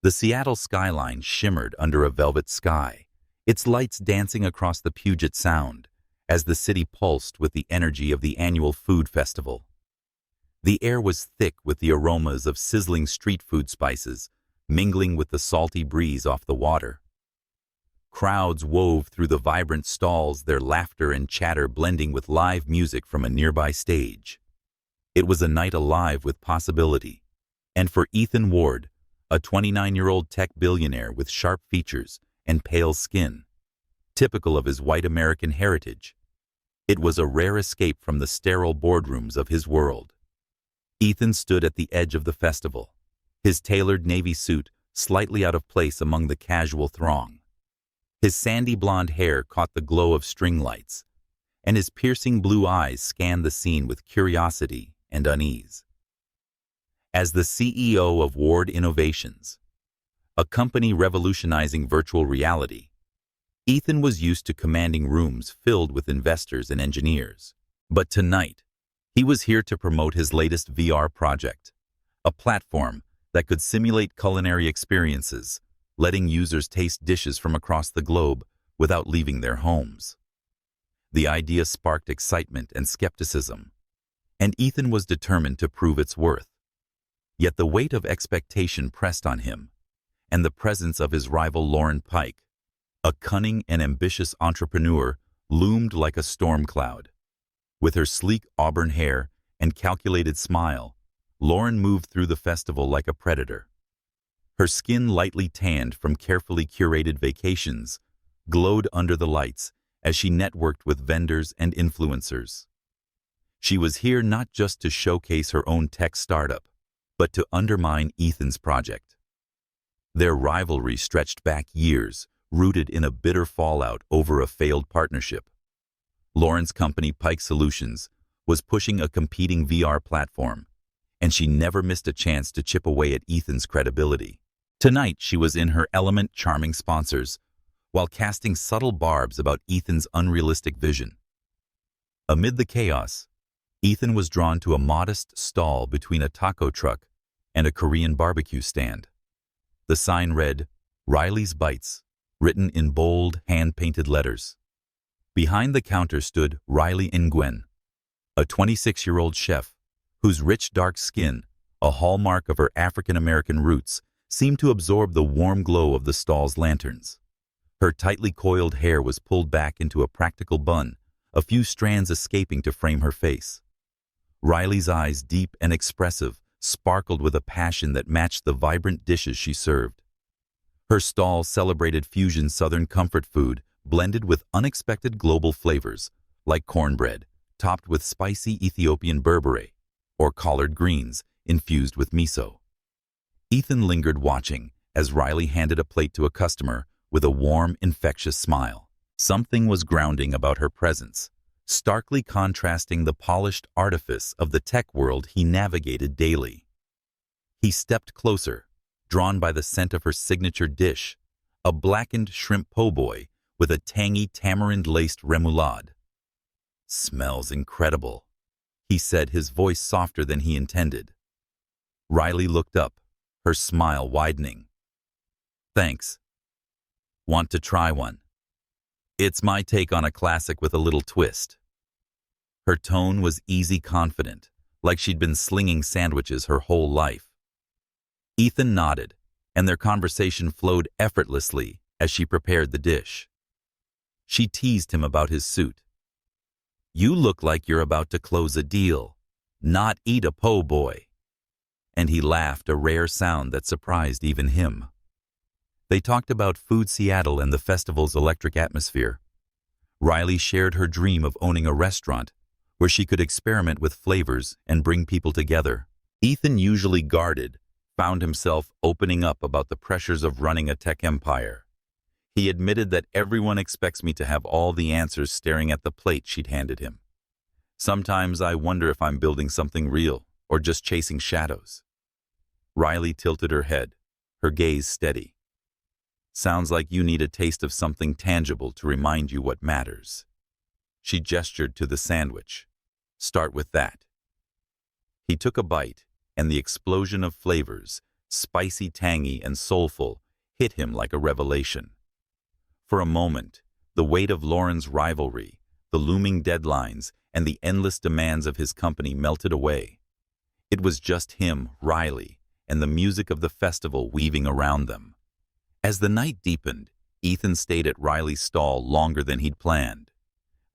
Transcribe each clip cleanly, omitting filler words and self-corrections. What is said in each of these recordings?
The Seattle skyline shimmered under a velvet sky, its lights dancing across the Puget Sound as the city pulsed with the energy of the annual food festival. The air was thick with the aromas of sizzling street food spices, mingling with the salty breeze off the water. Crowds wove through the vibrant stalls, their laughter and chatter blending with live music from a nearby stage. It was a night alive with possibility. And for Ethan Ward, a 29-year-old tech billionaire with sharp features and pale skin, typical of his white American heritage, it was a rare escape from the sterile boardrooms of his world. Ethan stood at the edge of the festival, his tailored navy suit slightly out of place among the casual throng. His sandy blonde hair caught the glow of string lights, and his piercing blue eyes scanned the scene with curiosity and unease. As the CEO of Ward Innovations, a company revolutionizing virtual reality, Ethan was used to commanding rooms filled with investors and engineers. But tonight, he was here to promote his latest VR project, a platform that could simulate culinary experiences, letting users taste dishes from across the globe without leaving their homes. The idea sparked excitement and skepticism, and Ethan was determined to prove its worth. Yet the weight of expectation pressed on him, and the presence of his rival Lauren Pike, a cunning and ambitious entrepreneur, loomed like a storm cloud. With her sleek auburn hair and calculated smile, Lauren moved through the festival like a predator. Her skin, lightly tanned from carefully curated vacations, glowed under the lights as she networked with vendors and influencers. She was here not just to showcase her own tech startup, but to undermine Ethan's project. Their rivalry stretched back years, rooted in a bitter fallout over a failed partnership. Lauren's company, Pike Solutions, was pushing a competing VR platform, and she never missed a chance to chip away at Ethan's credibility. Tonight, she was in her element, charming sponsors, while casting subtle barbs about Ethan's unrealistic vision. Amid the chaos, Ethan was drawn to a modest stall between a taco truck and a Korean barbecue stand. The sign read, "Riley's Bites," written in bold, hand-painted letters. Behind the counter stood Riley Nguyen, a 26-year-old chef whose rich, dark skin, a hallmark of her African-American roots, seemed to absorb the warm glow of the stall's lanterns. Her tightly coiled hair was pulled back into a practical bun, a few strands escaping to frame her face. Riley's eyes, deep and expressive, sparkled with a passion that matched the vibrant dishes she served. Her stall celebrated fusion Southern comfort food blended with unexpected global flavors, like cornbread, topped with spicy Ethiopian berbere, or collard greens infused with miso. Ethan lingered watching as Riley handed a plate to a customer with a warm, infectious smile. Something was grounding about her presence, starkly contrasting the polished artifice of the tech world he navigated daily. He stepped closer, drawn by the scent of her signature dish, a blackened shrimp po' boy with a tangy tamarind-laced remoulade. "Smells incredible," he said, his voice softer than he intended. Riley looked up, her smile widening. "Thanks. Want to try one? It's my take on a classic with a little twist." Her tone was easy, confident, like she'd been slinging sandwiches her whole life. Ethan nodded, and their conversation flowed effortlessly as she prepared the dish. She teased him about his suit. "You look like you're about to close a deal, not eat a po' boy." And he laughed, a rare sound that surprised even him. They talked about Food Seattle and the festival's electric atmosphere. Riley shared her dream of owning a restaurant where she could experiment with flavors and bring people together. Ethan, usually guarded, found himself opening up about the pressures of running a tech empire. He admitted that everyone expects me to have all the answers, staring at the plate she'd handed him. "Sometimes I wonder if I'm building something real or just chasing shadows." Riley tilted her head, her gaze steady. "Sounds like you need a taste of something tangible to remind you what matters." She gestured to the sandwich. "Start with that." He took a bite, and the explosion of flavors, spicy, tangy, and soulful, hit him like a revelation. For a moment, the weight of Lauren's rivalry, the looming deadlines, and the endless demands of his company melted away. It was just him, Riley, and the music of the festival weaving around them. As the night deepened, Ethan stayed at Riley's stall longer than he'd planned.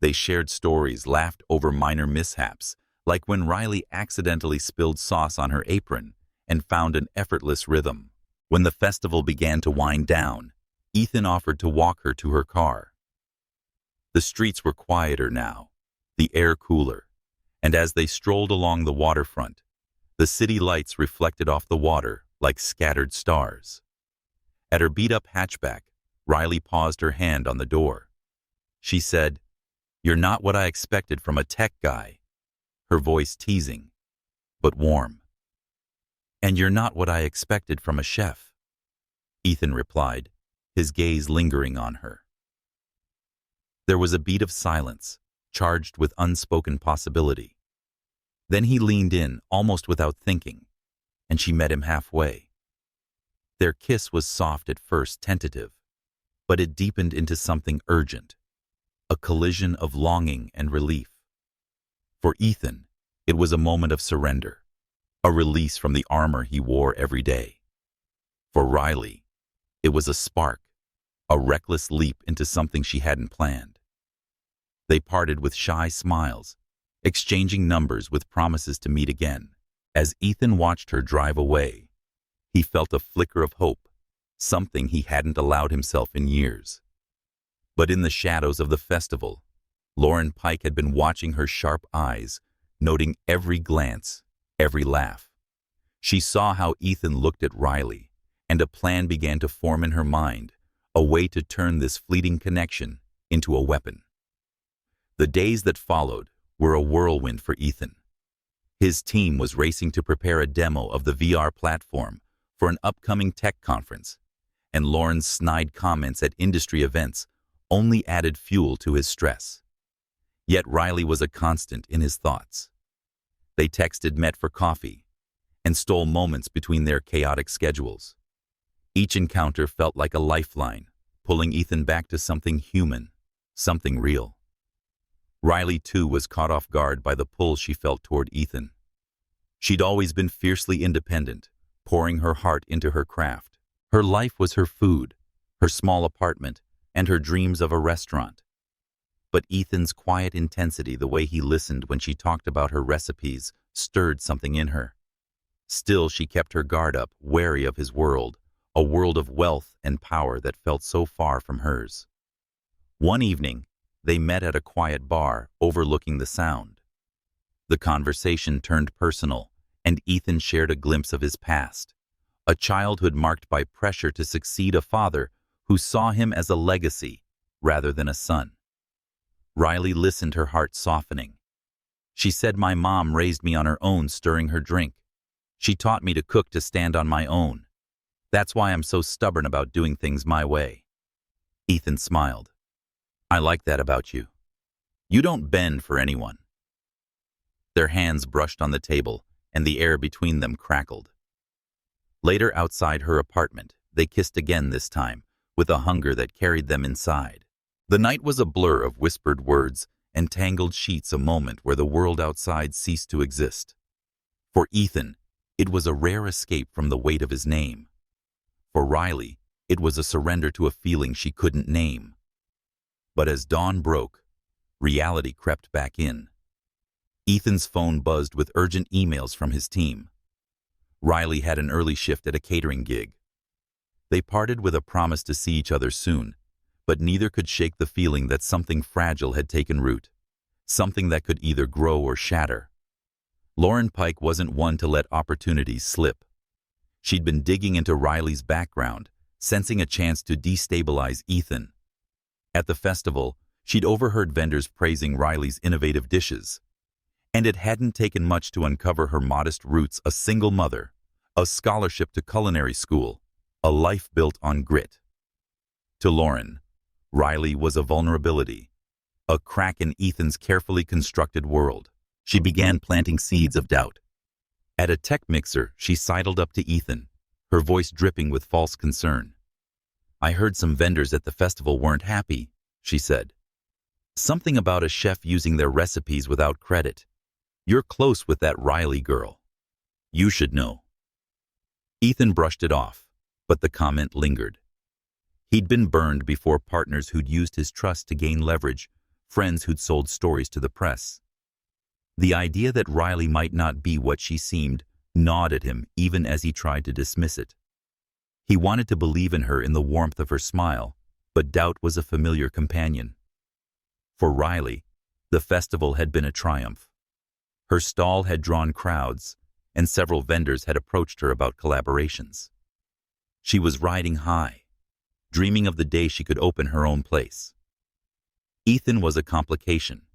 They shared stories, laughed over minor mishaps, like when Riley accidentally spilled sauce on her apron, and found an effortless rhythm. When the festival began to wind down, Ethan offered to walk her to her car. The streets were quieter now, the air cooler, and as they strolled along the waterfront, the city lights reflected off the water like scattered stars. At her beat-up hatchback, Riley paused, her hand on the door. She said, "You're not what I expected from a tech guy," her voice teasing, but warm. "And you're not what I expected from a chef," Ethan replied, his gaze lingering on her. There was a beat of silence, charged with unspoken possibility. Then he leaned in, almost without thinking, and she met him halfway. Their kiss was soft at first, tentative, but it deepened into something urgent, a collision of longing and relief. For Ethan, it was a moment of surrender, a release from the armor he wore every day. For Riley, it was a spark, a reckless leap into something she hadn't planned. They parted with shy smiles, exchanging numbers with promises to meet again. As Ethan watched her drive away, he felt a flicker of hope, something he hadn't allowed himself in years. But in the shadows of the festival, Lauren Pike had been watching her sharp eyes, noting every glance, every laugh. She saw how Ethan looked at Riley, and a plan began to form in her mind, a way to turn this fleeting connection into a weapon. The days that followed were a whirlwind for Ethan. His team was racing to prepare a demo of the VR platform for an upcoming tech conference, and Lauren's snide comments at industry events only added fuel to his stress. Yet Riley was a constant in his thoughts. They texted, met for coffee, and stole moments between their chaotic schedules. Each encounter felt like a lifeline, pulling Ethan back to something human, something real. Riley, too, was caught off guard by the pull she felt toward Ethan. She'd always been fiercely independent, pouring her heart into her craft. Her life was her food, her small apartment, and her dreams of a restaurant. But Ethan's quiet intensity, the way he listened when she talked about her recipes, stirred something in her. Still, she kept her guard up, wary of his world, a world of wealth and power that felt so far from hers. One evening, they met at a quiet bar overlooking the Sound. The conversation turned personal, and Ethan shared a glimpse of his past, a childhood marked by pressure to succeed, a father who saw him as a legacy rather than a son. Riley listened, her heart softening. She said, "My mom raised me on her own, stirring her drink. She taught me to cook, to stand on my own. That's why I'm so stubborn about doing things my way." Ethan smiled. "I like that about you. You don't bend for anyone." Their hands brushed on the table, and the air between them crackled. Later, outside her apartment, they kissed again, this time with a hunger that carried them inside. The night was a blur of whispered words and tangled sheets, a moment where the world outside ceased to exist. For Ethan, it was a rare escape from the weight of his name. For Riley, it was a surrender to a feeling she couldn't name. But as dawn broke, reality crept back in. Ethan's phone buzzed with urgent emails from his team. Riley had an early shift at a catering gig. They parted with a promise to see each other soon, but neither could shake the feeling that something fragile had taken root, something that could either grow or shatter. Lauren Pike wasn't one to let opportunities slip. She'd been digging into Riley's background, sensing a chance to destabilize Ethan. At the festival, she'd overheard vendors praising Riley's innovative dishes. And it hadn't taken much to uncover her modest roots: a single mother, a scholarship to culinary school, a life built on grit. To Lauren, Riley was a vulnerability, a crack in Ethan's carefully constructed world. She began planting seeds of doubt. At a tech mixer, she sidled up to Ethan, her voice dripping with false concern. "I heard some vendors at the festival weren't happy," she said. "Something about a chef using their recipes without credit. You're close with that Riley girl. You should know." Ethan brushed it off, but the comment lingered. He'd been burned before: partners who'd used his trust to gain leverage, friends who'd sold stories to the press. The idea that Riley might not be what she seemed gnawed at him even as he tried to dismiss it. He wanted to believe in her in the warmth of her smile, but doubt was a familiar companion. For Riley, the festival had been a triumph. Her stall had drawn crowds, and several vendors had approached her about collaborations. She was riding high, dreaming of the day she could open her own place. Ethan was a complication,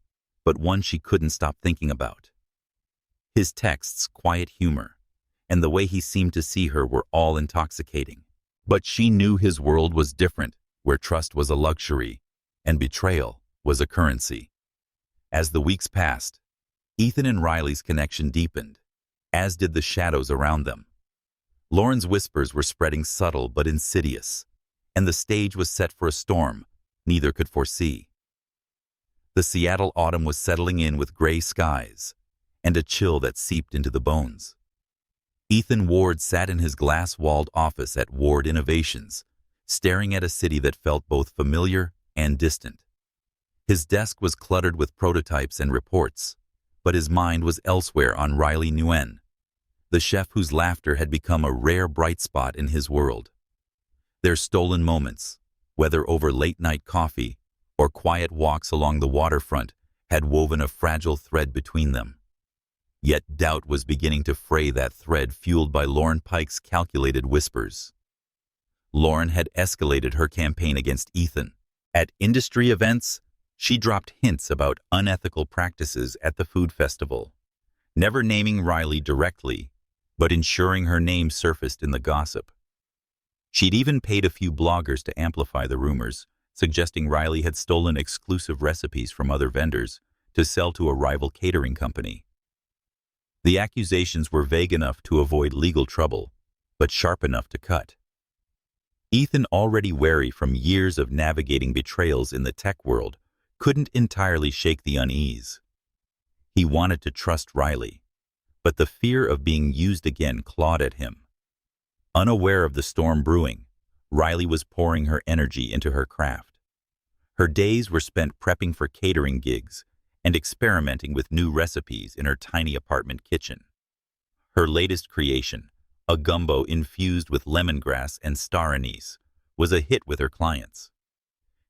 but one she couldn't stop thinking about. His texts, quiet humor, and the way he seemed to see her were all intoxicating. But she knew his world was different, where trust was a luxury and betrayal was a currency. As the weeks passed, Ethan and Riley's connection deepened, as did the shadows around them. Lauren's whispers were spreading, subtle but insidious, and the stage was set for a storm neither could foresee. The Seattle autumn was settling in with gray skies and a chill that seeped into the bones. Ethan Ward sat in his glass-walled office at Ward Innovations, staring at a city that felt both familiar and distant. His desk was cluttered with prototypes and reports, but his mind was elsewhere on Riley Nguyen, the chef whose laughter had become a rare bright spot in his world. Their stolen moments, whether over late-night coffee or quiet walks along the waterfront, had woven a fragile thread between them. Yet doubt was beginning to fray that thread, fueled by Lauren Pike's calculated whispers. Lauren had escalated her campaign against Ethan. At industry events, she dropped hints about unethical practices at the food festival, never naming Riley directly, but ensuring her name surfaced in the gossip. She'd even paid a few bloggers to amplify the rumors, suggesting Riley had stolen exclusive recipes from other vendors to sell to a rival catering company. The accusations were vague enough to avoid legal trouble, but sharp enough to cut. Ethan, already wary from years of navigating betrayals in the tech world, couldn't entirely shake the unease. He wanted to trust Riley, but the fear of being used again clawed at him. Unaware of the storm brewing, Riley was pouring her energy into her craft. Her days were spent prepping for catering gigs and experimenting with new recipes in her tiny apartment kitchen. Her latest creation, a gumbo infused with lemongrass and star anise, was a hit with her clients.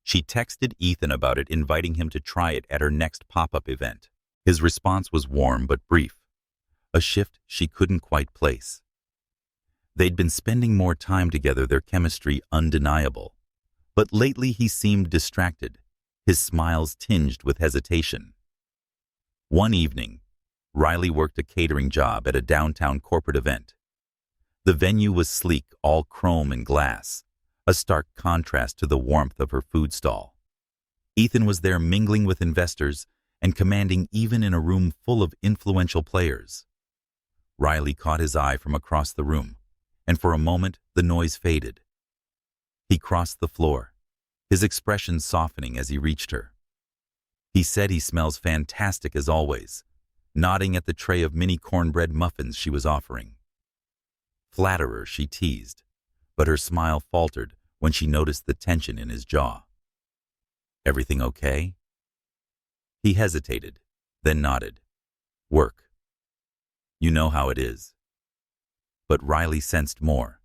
She texted Ethan about it, inviting him to try it at her next pop-up event. His response was warm but brief, a shift she couldn't quite place. They'd been spending more time together, their chemistry undeniable. But lately he seemed distracted, his smiles tinged with hesitation. One evening, Riley worked a catering job at a downtown corporate event. The venue was sleek, all chrome and glass, a stark contrast to the warmth of her food stall. Ethan was there, mingling with investors and commanding even in a room full of influential players. Riley caught his eye from across the room, and for a moment the noise faded. He crossed the floor, his expression softening as he reached her. He said, "He smells fantastic as always," nodding at the tray of mini cornbread muffins she was offering. Flatterer, she teased, but her smile faltered when she noticed the tension in his jaw. "Everything okay?" He hesitated, then nodded. "Work. You know how it is." But Riley sensed more.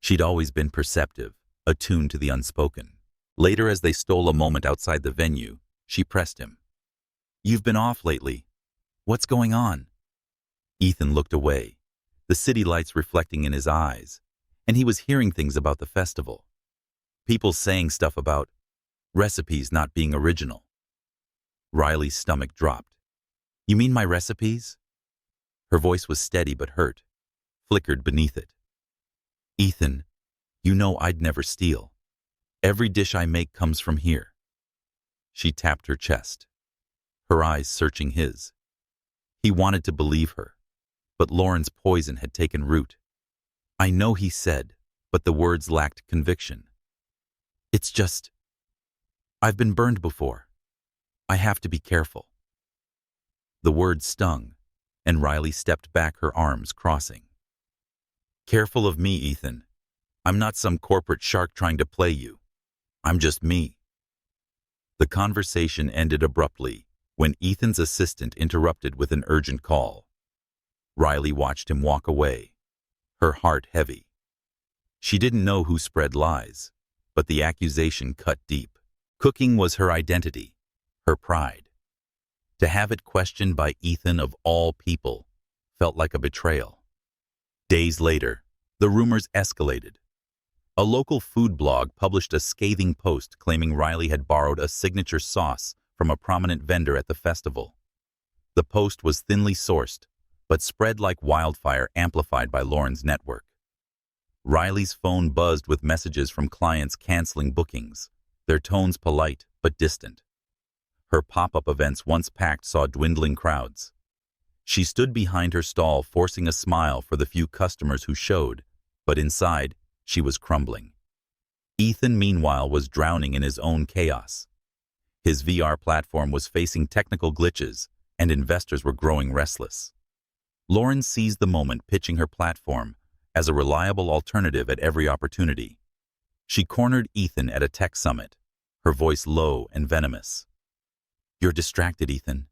She'd always been perceptive, attuned to the unspoken. Later, as they stole a moment outside the venue, she pressed him. "You've been off lately. What's going on?" Ethan looked away, the city lights reflecting in his eyes, and he was hearing things about the festival. People saying stuff about recipes not being original. Riley's stomach dropped. "You mean my recipes?" Her voice was steady but hurt, flickered beneath it. "Ethan, you know I'd never steal. Every dish I make comes from here." She tapped her chest, her eyes searching his. He wanted to believe her, but Lauren's poison had taken root. I know he said, but the words lacked conviction. It's just, I've been burned before. I have to be careful. The words stung, and Riley stepped back, her arms crossing. Careful of me, Ethan. I'm not some corporate shark trying to play you. I'm just me. The conversation ended abruptly when Ethan's assistant interrupted with an urgent call. Riley watched him walk away, her heart heavy. She didn't know who spread lies, but the accusation cut deep. Cooking was her identity, her pride. To have it questioned by Ethan of all people felt like a betrayal. Days later, the rumors escalated. A local food blog published a scathing post claiming Riley had borrowed a signature sauce from a prominent vendor at the festival. The post was thinly sourced, but spread like wildfire, amplified by Lauren's network. Riley's phone buzzed with messages from clients canceling bookings, their tones polite but distant. Her pop-up events, once packed, saw dwindling crowds. She stood behind her stall, forcing a smile for the few customers who showed, but inside, she was crumbling. Ethan, meanwhile, was drowning in his own chaos. His VR platform was facing technical glitches, and investors were growing restless. Lauren seized the moment, pitching her platform as a reliable alternative at every opportunity. She cornered Ethan at a tech summit, her voice low and venomous. You're distracted, Ethan.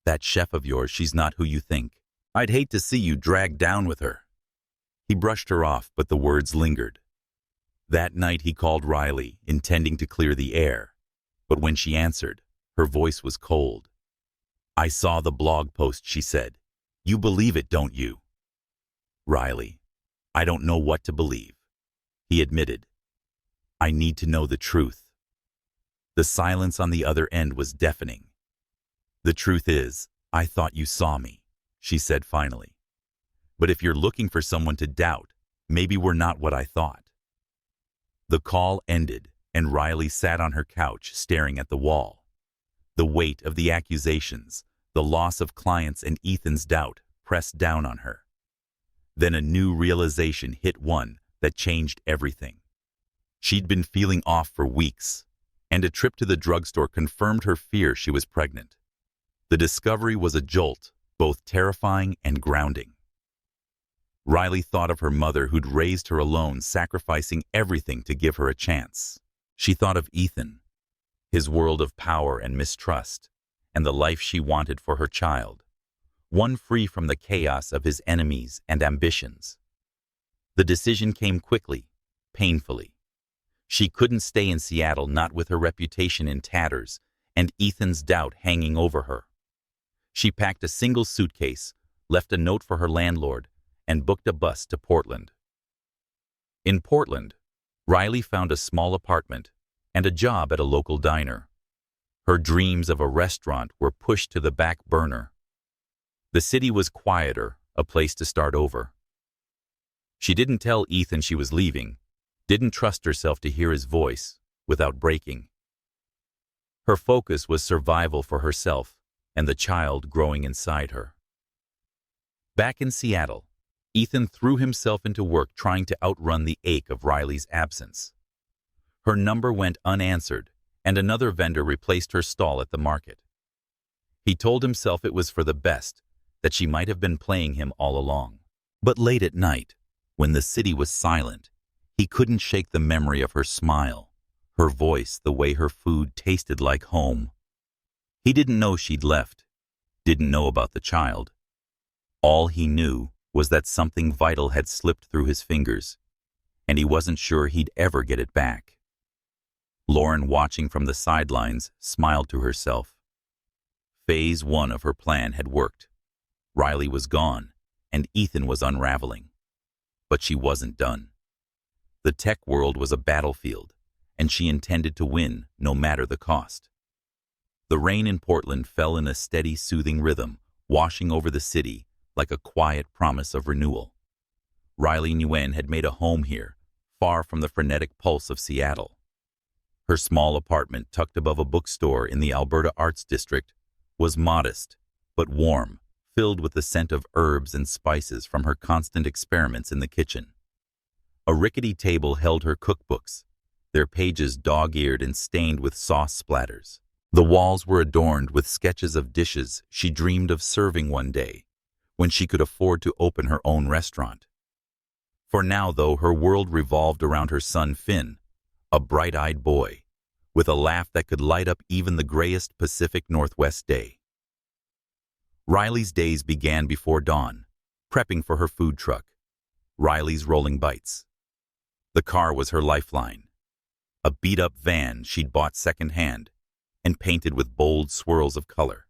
That chef of yours, she's not who you think. I'd hate to see you dragged down with her. He brushed her off, but the words lingered. That night he called Riley, intending to clear the air. But when she answered, her voice was cold. I saw the blog post, she said. You believe it, don't you? Riley, I don't know what to believe. He admitted. I need to know the truth. The silence on the other end was deafening. The truth is, I thought you saw me, she said finally. But if you're looking for someone to doubt, maybe we're not what I thought. The call ended, and Riley sat on her couch, staring at the wall. The weight of the accusations, the loss of clients, and Ethan's doubt pressed down on her. Then a new realization hit, one that changed everything. She'd been feeling off for weeks, and a trip to the drugstore confirmed her fear she was pregnant. The discovery was a jolt, both terrifying and grounding. Riley thought of her mother, who'd raised her alone, sacrificing everything to give her a chance. She thought of Ethan, his world of power and mistrust, and the life she wanted for her child, one free from the chaos of his enemies and ambitions. The decision came quickly, painfully. She couldn't stay in Seattle, not with her reputation in tatters and Ethan's doubt hanging over her. She packed a single suitcase, left a note for her landlord, and booked a bus to Portland. In Portland, Riley found a small apartment and a job at a local diner. Her dreams of a restaurant were pushed to the back burner. The city was quieter, a place to start over. She didn't tell Ethan she was leaving, didn't trust herself to hear his voice without breaking. Her focus was survival for herself and the child growing inside her. Back in Seattle, Ethan threw himself into work, trying to outrun the ache of Riley's absence. Her number went unanswered, and another vendor replaced her stall at the market. He told himself it was for the best, that she might have been playing him all along. But late at night, when the city was silent, he couldn't shake the memory of her smile, her voice, the way her food tasted like home. He didn't know she'd left, didn't know about the child. All he knew was that something vital had slipped through his fingers, and he wasn't sure he'd ever get it back. Lauren, watching from the sidelines, smiled to herself. Phase 1 of her plan had worked. Riley was gone, and Ethan was unraveling. But she wasn't done. The tech world was a battlefield, and she intended to win no matter the cost. The rain in Portland fell in a steady, soothing rhythm, washing over the city like a quiet promise of renewal. Riley Nguyen had made a home here, far from the frenetic pulse of Seattle. Her small apartment, tucked above a bookstore in the Alberta Arts District, was modest but warm, filled with the scent of herbs and spices from her constant experiments in the kitchen. A rickety table held her cookbooks, their pages dog-eared and stained with sauce splatters. The walls were adorned with sketches of dishes she dreamed of serving one day, when she could afford to open her own restaurant. For now, though, her world revolved around her son Finn, a bright-eyed boy, with a laugh that could light up even the grayest Pacific Northwest day. Riley's days began before dawn, prepping for her food truck, Riley's Rolling Bites. The car was her lifeline, a beat-up van she'd bought secondhand and painted with bold swirls of color.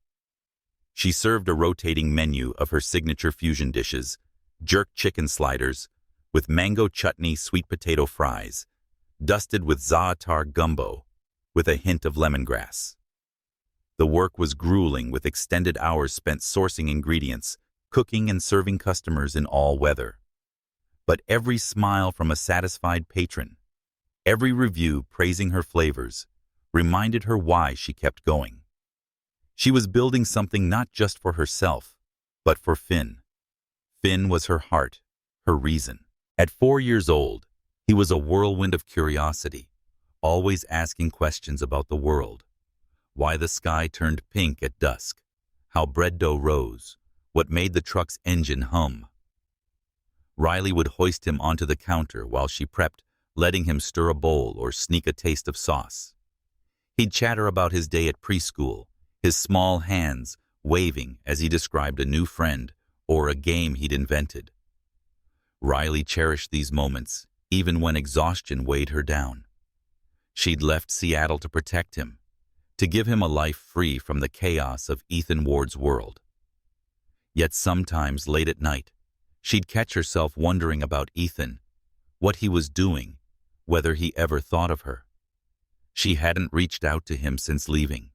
She served a rotating menu of her signature fusion dishes, jerk chicken sliders, with mango chutney sweet potato fries, dusted with za'atar gumbo, with a hint of lemongrass. The work was grueling, with extended hours spent sourcing ingredients, cooking and serving customers in all weather. But every smile from a satisfied patron, every review praising her flavors, reminded her why she kept going. She was building something not just for herself, but for Finn. Finn was her heart, her reason. At 4 years old, he was a whirlwind of curiosity, always asking questions about the world. Why the sky turned pink at dusk, how bread dough rose, what made the truck's engine hum. Riley would hoist him onto the counter while she prepped, letting him stir a bowl or sneak a taste of sauce. He'd chatter about his day at preschool, his small hands waving as he described a new friend or a game he'd invented. Riley cherished these moments, even when exhaustion weighed her down. She'd left Seattle to protect him, to give him a life free from the chaos of Ethan Ward's world. Yet sometimes, late at night, she'd catch herself wondering about Ethan, what he was doing, whether he ever thought of her. She hadn't reached out to him since leaving.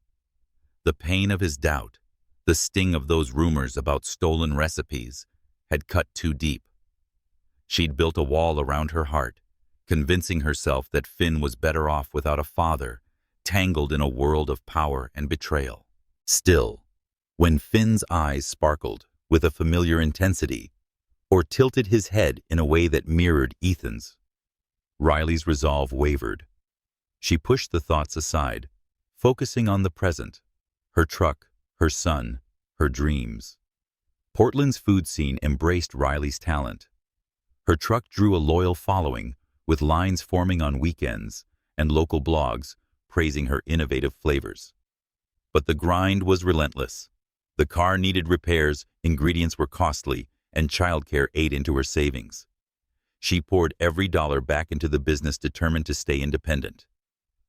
The pain of his doubt, the sting of those rumors about stolen recipes, had cut too deep. She'd built a wall around her heart, convincing herself that Finn was better off without a father, tangled in a world of power and betrayal. Still, when Finn's eyes sparkled with a familiar intensity, or tilted his head in a way that mirrored Ethan's, Riley's resolve wavered. She pushed the thoughts aside, focusing on the present, her truck, her son, her dreams. Portland's food scene embraced Riley's talent. Her truck drew a loyal following, with lines forming on weekends and local blogs praising her innovative flavors. But the grind was relentless. The car needed repairs, ingredients were costly, and childcare ate into her savings. She poured every dollar back into the business, determined to stay independent.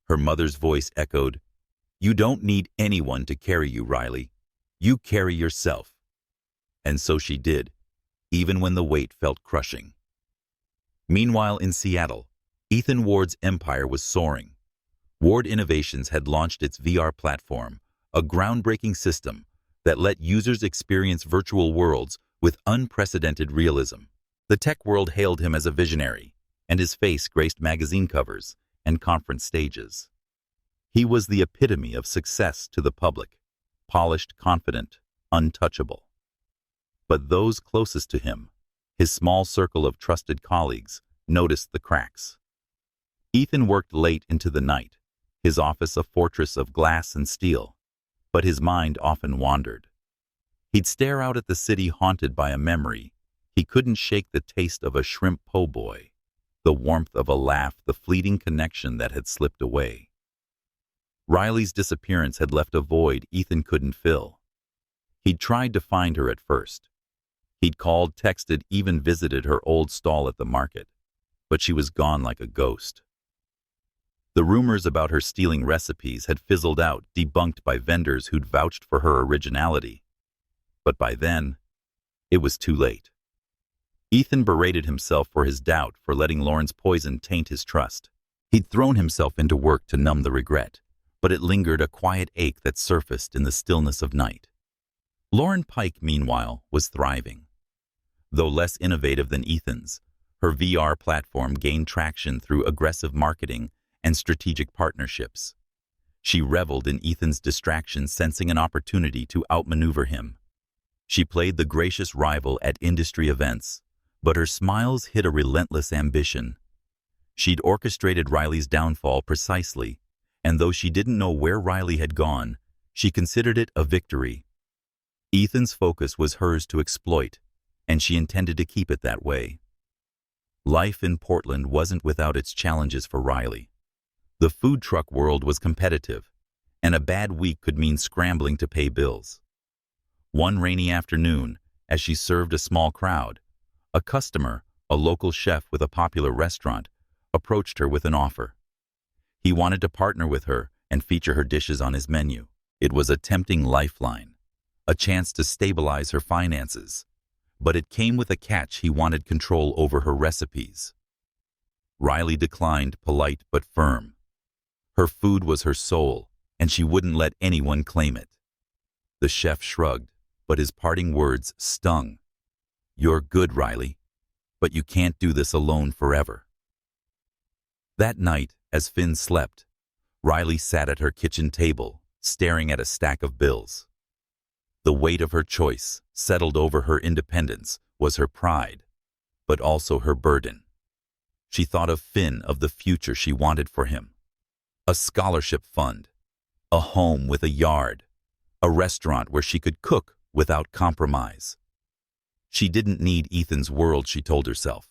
Her mother's voice echoed, "You don't need anyone to carry you, Riley. You carry yourself." And so she did, even when the weight felt crushing. Meanwhile, in Seattle, Ethan Ward's empire was soaring. Ward Innovations had launched its VR platform, a groundbreaking system that let users experience virtual worlds with unprecedented realism. The tech world hailed him as a visionary, and his face graced magazine covers and conference stages. He was the epitome of success to the public, polished, confident, untouchable. But those closest to him, his small circle of trusted colleagues, noticed the cracks. Ethan worked late into the night, his office a fortress of glass and steel, but his mind often wandered. He'd stare out at the city, haunted by a memory. He couldn't shake the taste of a shrimp po' boy, the warmth of a laugh, the fleeting connection that had slipped away. Riley's disappearance had left a void Ethan couldn't fill. He'd tried to find her at first. He'd called, texted, even visited her old stall at the market, but she was gone like a ghost. The rumors about her stealing recipes had fizzled out, debunked by vendors who'd vouched for her originality. But by then, it was too late. Ethan berated himself for his doubt, for letting Lauren's poison taint his trust. He'd thrown himself into work to numb the regret, but it lingered, a quiet ache that surfaced in the stillness of night. Lauren Pike, meanwhile, was thriving. Though less innovative than Ethan's, her VR platform gained traction through aggressive marketing and strategic partnerships. She reveled in Ethan's distractions, sensing an opportunity to outmaneuver him. She played the gracious rival at industry events, But her smiles hid a relentless ambition. She'd orchestrated Riley's downfall precisely, and though she didn't know where Riley had gone, she considered it a victory. Ethan's focus was hers to exploit, and she intended to keep it that way. Life in Portland wasn't without its challenges for Riley. The food truck world was competitive, and a bad week could mean scrambling to pay bills. One rainy afternoon, as she served a small crowd, a customer, a local chef with a popular restaurant, approached her with an offer. He wanted to partner with her and feature her dishes on his menu. It was a tempting lifeline, a chance to stabilize her finances, but it came with a catch: he wanted control over her recipes. Riley declined, polite but firm. Her food was her soul, and she wouldn't let anyone claim it. The chef shrugged, but his parting words stung. "You're good, Riley, but you can't do this alone forever." That night, as Finn slept, Riley sat at her kitchen table, staring at a stack of bills. The weight of her choice, settled over her independence, was her pride, but also her burden. She thought of Finn, of the future she wanted for him. A scholarship fund, a home with a yard, a restaurant where she could cook without compromise. She didn't need Ethan's world, she told herself.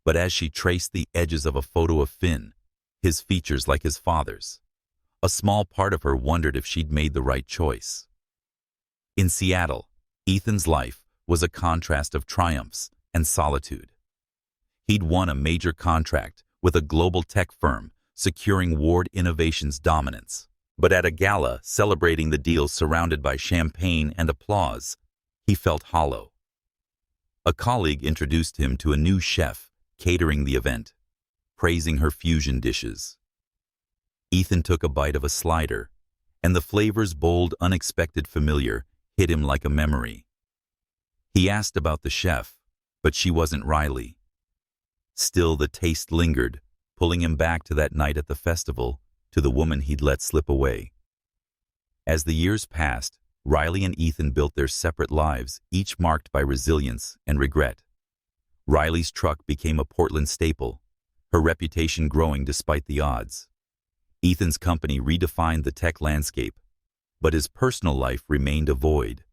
But as she traced the edges of a photo of Finn, his features like his father's, a small part of her wondered if she'd made the right choice. In Seattle, Ethan's life was a contrast of triumphs and solitude. He'd won a major contract with a global tech firm, securing Ward Innovation's dominance. But at a gala celebrating the deal, surrounded by champagne and applause, he felt hollow. A colleague introduced him to a new chef catering the event, praising her fusion dishes. Ethan took a bite of a slider, and the flavors, bold, unexpected, familiar, hit him like a memory. He asked about the chef, but she wasn't Riley. Still, the taste lingered, pulling him back to that night at the festival, to the woman he'd let slip away. As the years passed, Riley and Ethan built their separate lives, each marked by resilience and regret. Riley's truck became a Portland staple, her reputation growing despite the odds. Ethan's company redefined the tech landscape, but his personal life remained a void.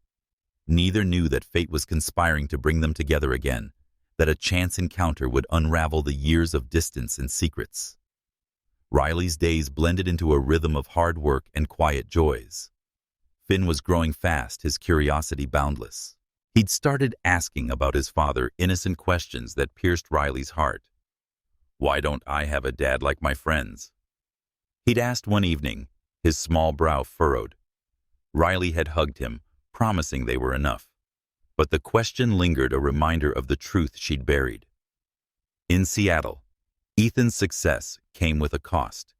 Neither knew that fate was conspiring to bring them together again, that a chance encounter would unravel the years of distance and secrets. Riley's days blended into a rhythm of hard work and quiet joys. Finn was growing fast, his curiosity boundless. He'd started asking about his father, innocent questions that pierced Riley's heart. "Why don't I have a dad like my friends?" He'd asked one evening, his small brow furrowed. Riley had hugged him, promising they were enough. But the question lingered, a reminder of the truth she'd buried. In Seattle, Ethan's success came with a cost.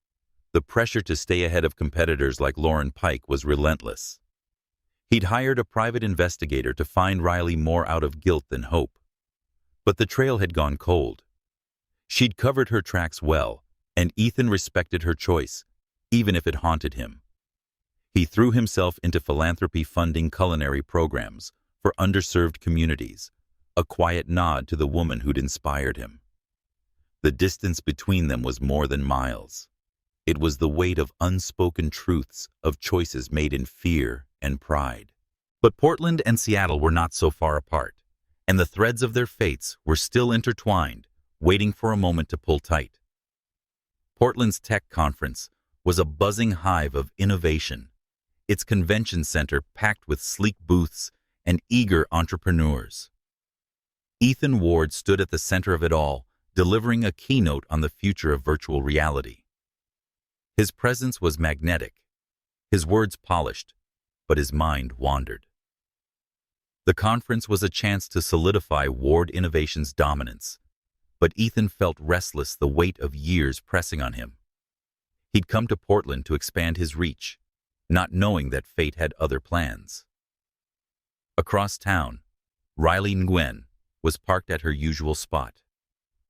The pressure to stay ahead of competitors like Lauren Pike was relentless. He'd hired a private investigator to find Riley more out of guilt than hope. But the trail had gone cold. She'd covered her tracks well, and Ethan respected her choice, even if it haunted him. He threw himself into philanthropy, funding culinary programs for underserved communities, a quiet nod to the woman who'd inspired him. The distance between them was more than miles. It was the weight of unspoken truths, of choices made in fear and pride. But Portland and Seattle were not so far apart, and the threads of their fates were still intertwined, waiting for a moment to pull tight. Portland's tech conference was a buzzing hive of innovation, its convention center packed with sleek booths and eager entrepreneurs. Ethan Ward stood at the center of it all, delivering a keynote on the future of virtual reality. His presence was magnetic, his words polished, but his mind wandered. The conference was a chance to solidify Ward Innovation's dominance, but Ethan felt restless, the weight of years pressing on him. He'd come to Portland to expand his reach, not knowing that fate had other plans. Across town, Riley Nguyen was parked at her usual spot,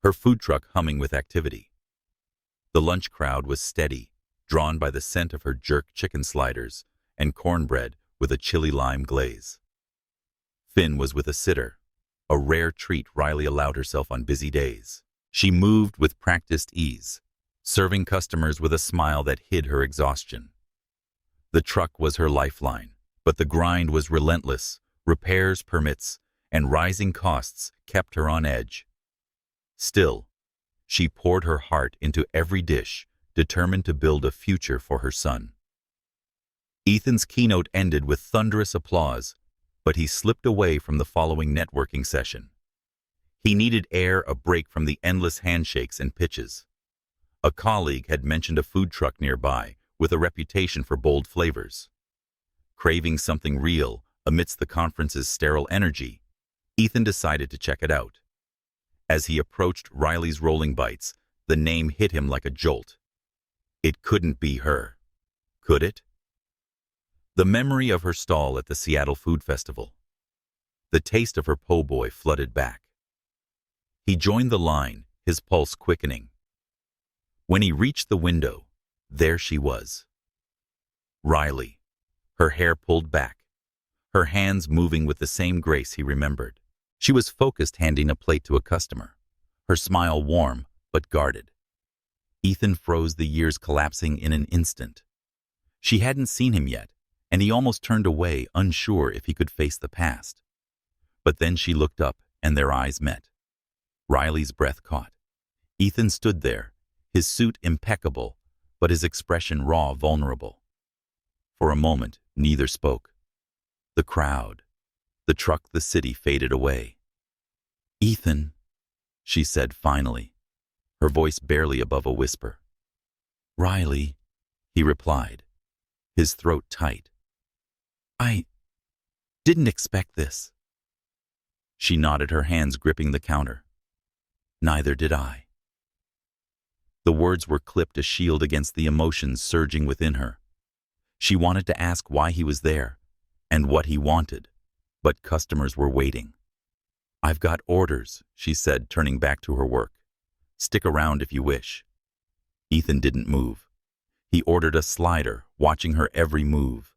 her food truck humming with activity. The lunch crowd was steady, drawn by the scent of her jerk chicken sliders and cornbread with a chili lime glaze. Finn was with a sitter, a rare treat Riley allowed herself on busy days. She moved with practiced ease, serving customers with a smile that hid her exhaustion. The truck was her lifeline, but the grind was relentless. Repairs, permits, and rising costs kept her on edge. Still, she poured her heart into every dish, determined to build a future for her son. Ethan's keynote ended with thunderous applause, but he slipped away from the following networking session. He needed air, a break from the endless handshakes and pitches. A colleague had mentioned a food truck nearby with a reputation for bold flavors. Craving something real amidst the conference's sterile energy, Ethan decided to check it out. As he approached Riley's Rolling Bites, the name hit him like a jolt. It couldn't be her, could it? The memory of her stall at the Seattle Food Festival. The taste of her po' boy flooded back. He joined the line, his pulse quickening. When he reached the window, there she was. Riley, her hair pulled back, her hands moving with the same grace he remembered. She was focused, handing a plate to a customer, her smile warm but guarded. Ethan froze, the years collapsing in an instant. She hadn't seen him yet, and he almost turned away, unsure if he could face the past. But then she looked up, and their eyes met. Riley's breath caught. Ethan stood there, his suit impeccable, but his expression raw, vulnerable. For a moment, neither spoke. The crowd, the truck, the city faded away. "Ethan," she said finally, her voice barely above a whisper. "Riley," he replied, his throat tight. "I didn't expect this." She nodded, her hands gripping the counter. "Neither did I." The words were clipped, a shield against the emotions surging within her. She wanted to ask why he was there, and what he wanted, but customers were waiting. "I've got orders," she said, turning back to her work. "Stick around if you wish." Ethan didn't move. He ordered a slider, watching her every move.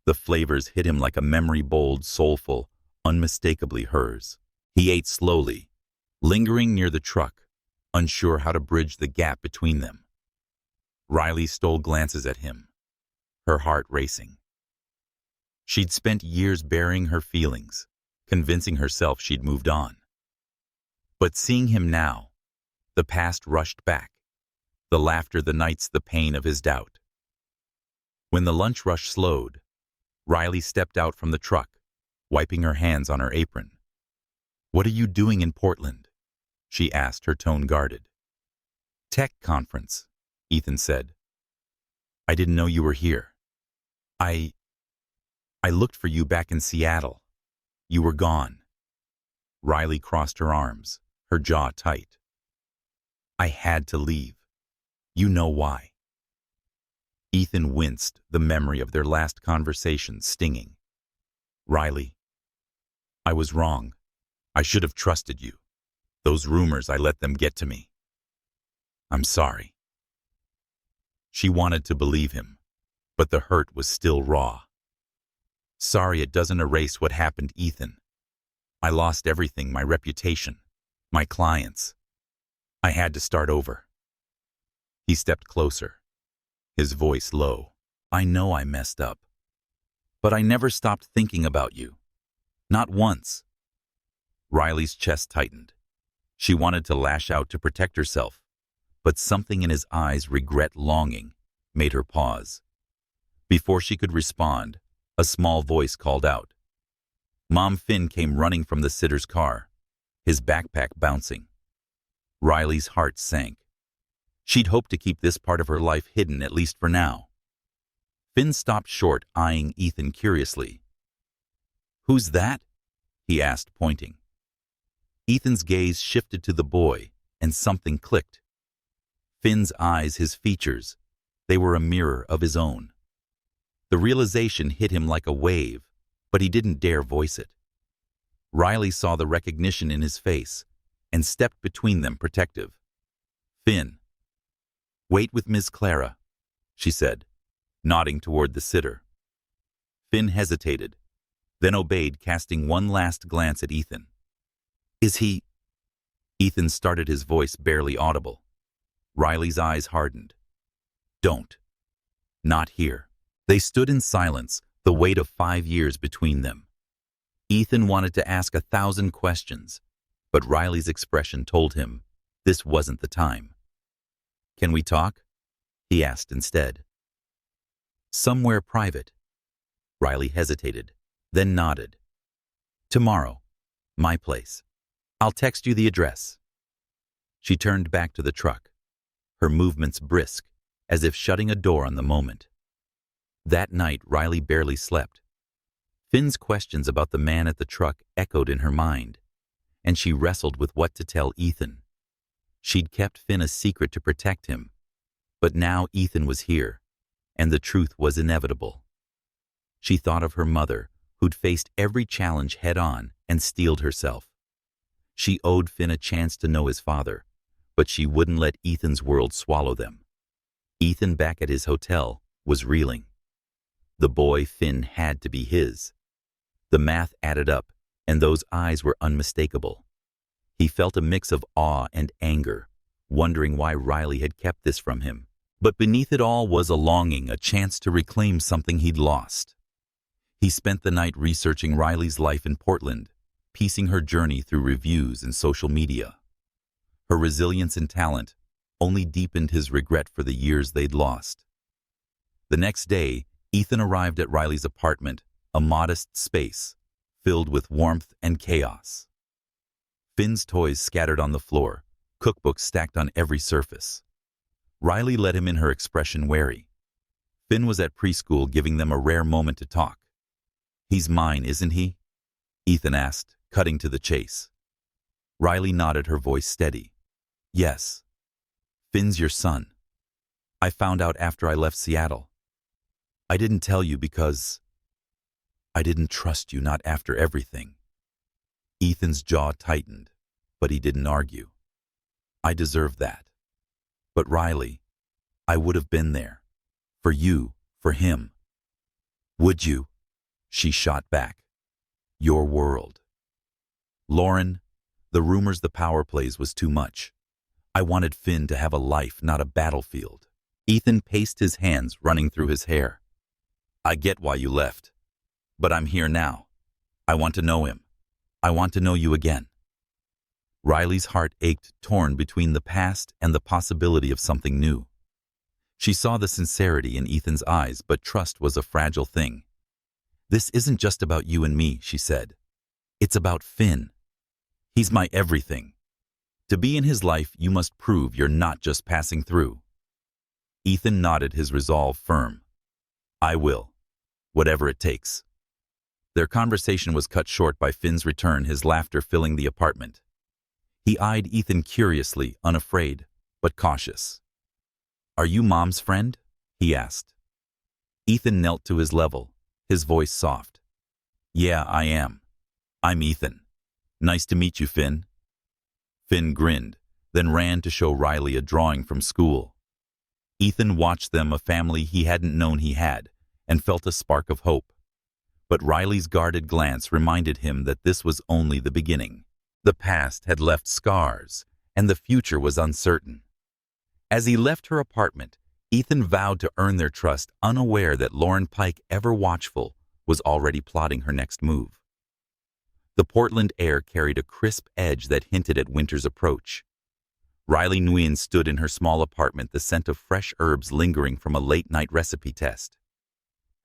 The flavors hit him like a memory, bold, soulful, unmistakably hers. He ate slowly, lingering near the truck, unsure how to bridge the gap between them. Riley stole glances at him, her heart racing. She'd spent years burying her feelings, convincing herself she'd moved on. But seeing him now, the past rushed back, the laughter, the nights, the pain of his doubt. When the lunch rush slowed, Riley stepped out from the truck, wiping her hands on her apron. "What are you doing in Portland?" she asked, her tone guarded. "Tech conference," Ethan said. "I didn't know you were here. I looked for you back in Seattle. You were gone." Riley crossed her arms, her jaw tight. "I had to leave. You know why." Ethan winced, the memory of their last conversation stinging. "Riley, I was wrong. I should have trusted you. Those rumors, I let them get to me. I'm sorry." She wanted to believe him, but the hurt was still raw. "Sorry, it doesn't erase what happened, Ethan. I lost everything, my reputation, my clients. I had to start over." He stepped closer, his voice low. "I know I messed up, but I never stopped thinking about you. Not once." Riley's chest tightened. She wanted to lash out to protect herself, but something in his eyes, regret, longing, made her pause. Before she could respond, a small voice called out. Mom Finn came running from the sitter's car, his backpack bouncing. Riley's heart sank. She'd hoped to keep this part of her life hidden, at least for now. Finn stopped short, eyeing Ethan curiously. "Who's that?" he asked, pointing. Ethan's gaze shifted to the boy, and something clicked. Finn's eyes, his features, they were a mirror of his own. The realization hit him like a wave, but he didn't dare voice it. Riley saw the recognition in his face and stepped between them, protective. "Finn." "Wait with Miss Clara," she said, nodding toward the sitter. Finn hesitated, then obeyed, casting one last glance at Ethan. Is he? Ethan started, his voice barely audible. Riley's eyes hardened. Don't. Not here. They stood in silence, the weight of 5 years between them. Ethan wanted to ask 1,000 questions, but Riley's expression told him this wasn't the time. Can we talk? He asked instead. Somewhere private. Riley hesitated, then nodded. Tomorrow. My place. I'll text you the address. She turned back to the truck, her movements brisk, as if shutting a door on the moment. That night, Riley barely slept. Finn's questions about the man at the truck echoed in her mind, and she wrestled with what to tell Ethan. She'd kept Finn a secret to protect him, but now Ethan was here, and the truth was inevitable. She thought of her mother, who'd faced every challenge head-on and steeled herself. She owed Finn a chance to know his father, but she wouldn't let Ethan's world swallow them. Ethan, back at his hotel, was reeling. The boy Finn had to be his. The math added up, and those eyes were unmistakable. He felt a mix of awe and anger, wondering why Riley had kept this from him. But beneath it all was a longing, a chance to reclaim something he'd lost. He spent the night researching Riley's life in Portland, piecing her journey through reviews and social media. Her resilience and talent only deepened his regret for the years they'd lost. The next day, Ethan arrived at Riley's apartment, a modest space filled with warmth and chaos. Finn's toys scattered on the floor, cookbooks stacked on every surface. Riley let him in, her expression wary. Finn was at preschool, giving them a rare moment to talk. He's mine, isn't he? Ethan asked, cutting to the chase. Riley nodded, her voice steady. Yes. Finn's your son. I found out after I left Seattle. I didn't tell you because I didn't trust you, not after everything. Ethan's jaw tightened, but he didn't argue. I deserved that. But Riley, I would have been there. For you, for him. Would you? She shot back. Your world. Lauren, the rumors, the power plays was too much. I wanted Finn to have a life, not a battlefield. Ethan paced, his hands running through his hair. I get why you left. But I'm here now. I want to know him. I want to know you again. Riley's heart ached, torn between the past and the possibility of something new. She saw the sincerity in Ethan's eyes, but trust was a fragile thing. This isn't just about you and me, she said. It's about Finn. He's my everything. To be in his life, you must prove you're not just passing through. Ethan nodded, his resolve firm. I will. Whatever it takes. Their conversation was cut short by Finn's return, his laughter filling the apartment. He eyed Ethan curiously, unafraid, but cautious. Are you Mom's friend? He asked. Ethan knelt to his level, his voice soft. Yeah, I am. I'm Ethan. Nice to meet you, Finn. Finn grinned, then ran to show Riley a drawing from school. Ethan watched them, a family he hadn't known he had, and felt a spark of hope. But Riley's guarded glance reminded him that this was only the beginning. The past had left scars, and the future was uncertain. As he left her apartment, Ethan vowed to earn their trust, unaware that Lauren Pike, ever watchful, was already plotting her next move. The Portland air carried a crisp edge that hinted at winter's approach. Riley Nguyen stood in her small apartment, the scent of fresh herbs lingering from a late-night recipe test.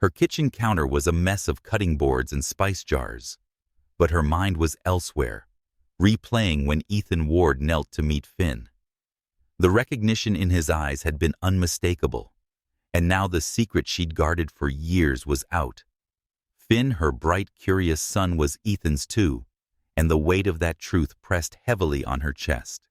Her kitchen counter was a mess of cutting boards and spice jars, but her mind was elsewhere, replaying when Ethan Ward knelt to meet Finn. The recognition in his eyes had been unmistakable, and now the secret she'd guarded for years was out. Finn, her bright, curious son, was Ethan's too, and the weight of that truth pressed heavily on her chest.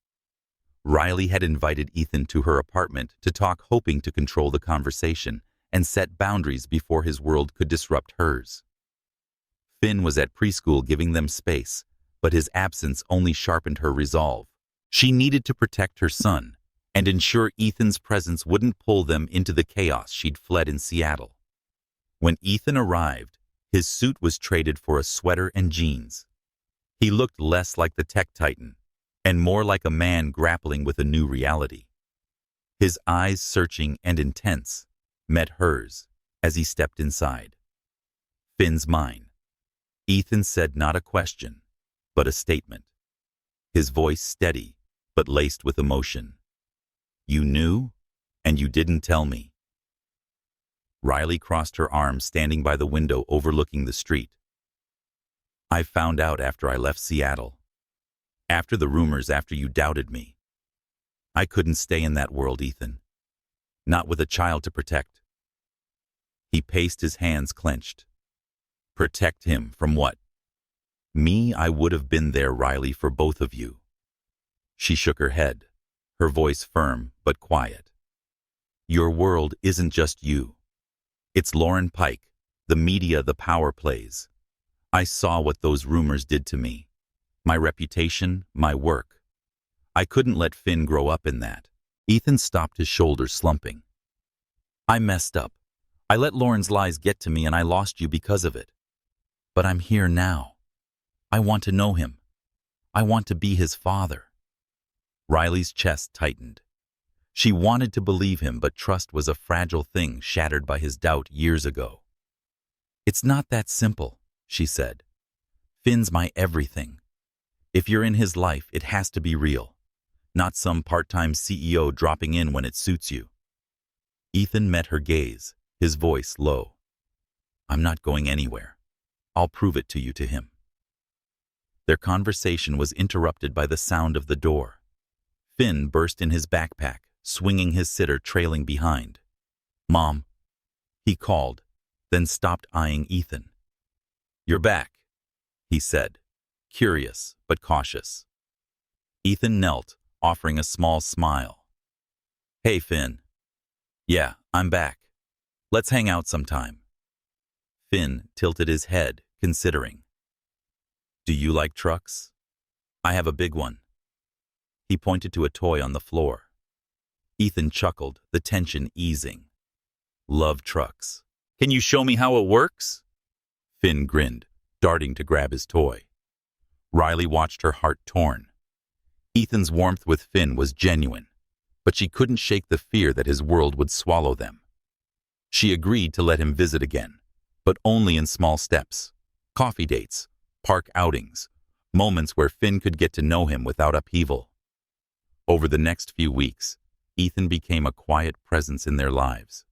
Riley had invited Ethan to her apartment to talk, hoping to control the conversation and set boundaries before his world could disrupt hers. Finn was at preschool, giving them space, but his absence only sharpened her resolve. She needed to protect her son and ensure Ethan's presence wouldn't pull them into the chaos she'd fled in Seattle. When Ethan arrived, his suit was traded for a sweater and jeans. He looked less like the tech titan and more like a man grappling with a new reality. His eyes, searching and intense, met hers as he stepped inside. "Finn's mine," Ethan said, not a question, but a statement. His voice steady, but laced with emotion. "You knew, and you didn't tell me." Riley crossed her arms, standing by the window overlooking the street. "I found out after I left Seattle. After the rumors, after you doubted me. I couldn't stay in that world, Ethan. Not with a child to protect." He paced, his hands clenched. "Protect him from what?" "Me, I would have been there, Riley, for both of you." She shook her head, her voice firm but quiet. "Your world isn't just you. It's Lauren Pike, the media, the power plays. I saw what those rumors did to me. My reputation, my work. I couldn't let Finn grow up in that." Ethan stopped, his shoulders slumping. "I messed up. I let Lauren's lies get to me, and I lost you because of it. But I'm here now. I want to know him. I want to be his father." Riley's chest tightened. She wanted to believe him, but trust was a fragile thing shattered by his doubt years ago. "It's not that simple," she said. "Finn's my everything. If you're in his life, it has to be real, not some part-time CEO dropping in when it suits you." Ethan met her gaze, his voice low. "I'm not going anywhere. I'll prove it to you," to him. Their conversation was interrupted by the sound of the door. Finn burst in, his backpack, swinging, his sitter trailing behind. "Mom," he called, then stopped, eyeing Ethan. "You're back," he said, curious but cautious. Ethan knelt, offering a small smile. "Hey, Finn." "Yeah, I'm back. Let's hang out sometime." Finn tilted his head, considering. "Do you like trucks? I have a big one." He pointed to a toy on the floor. Ethan chuckled, the tension easing. "Love trucks. Can you show me how it works?" Finn grinned, darting to grab his toy. Riley watched, her heart torn. Ethan's warmth with Finn was genuine, but she couldn't shake the fear that his world would swallow them. She agreed to let him visit again, but only in small steps. Coffee dates, park outings, moments where Finn could get to know him without upheaval. Over the next few weeks, Ethan became a quiet presence in their lives.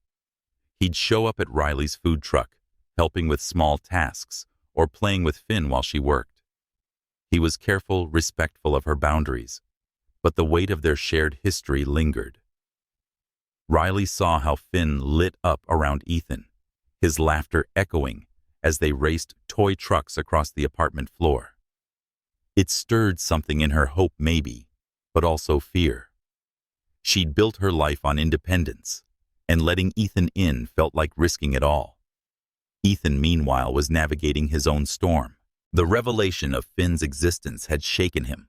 He'd show up at Riley's food truck, helping with small tasks or playing with Finn while she worked. He was careful, respectful of her boundaries, but the weight of their shared history lingered. Riley saw how Finn lit up around Ethan, his laughter echoing as they raced toy trucks across the apartment floor. It stirred something in her, hope maybe, but also fear. She'd built her life on independence, and letting Ethan in felt like risking it all. Ethan, meanwhile, was navigating his own storm. The revelation of Finn's existence had shaken him,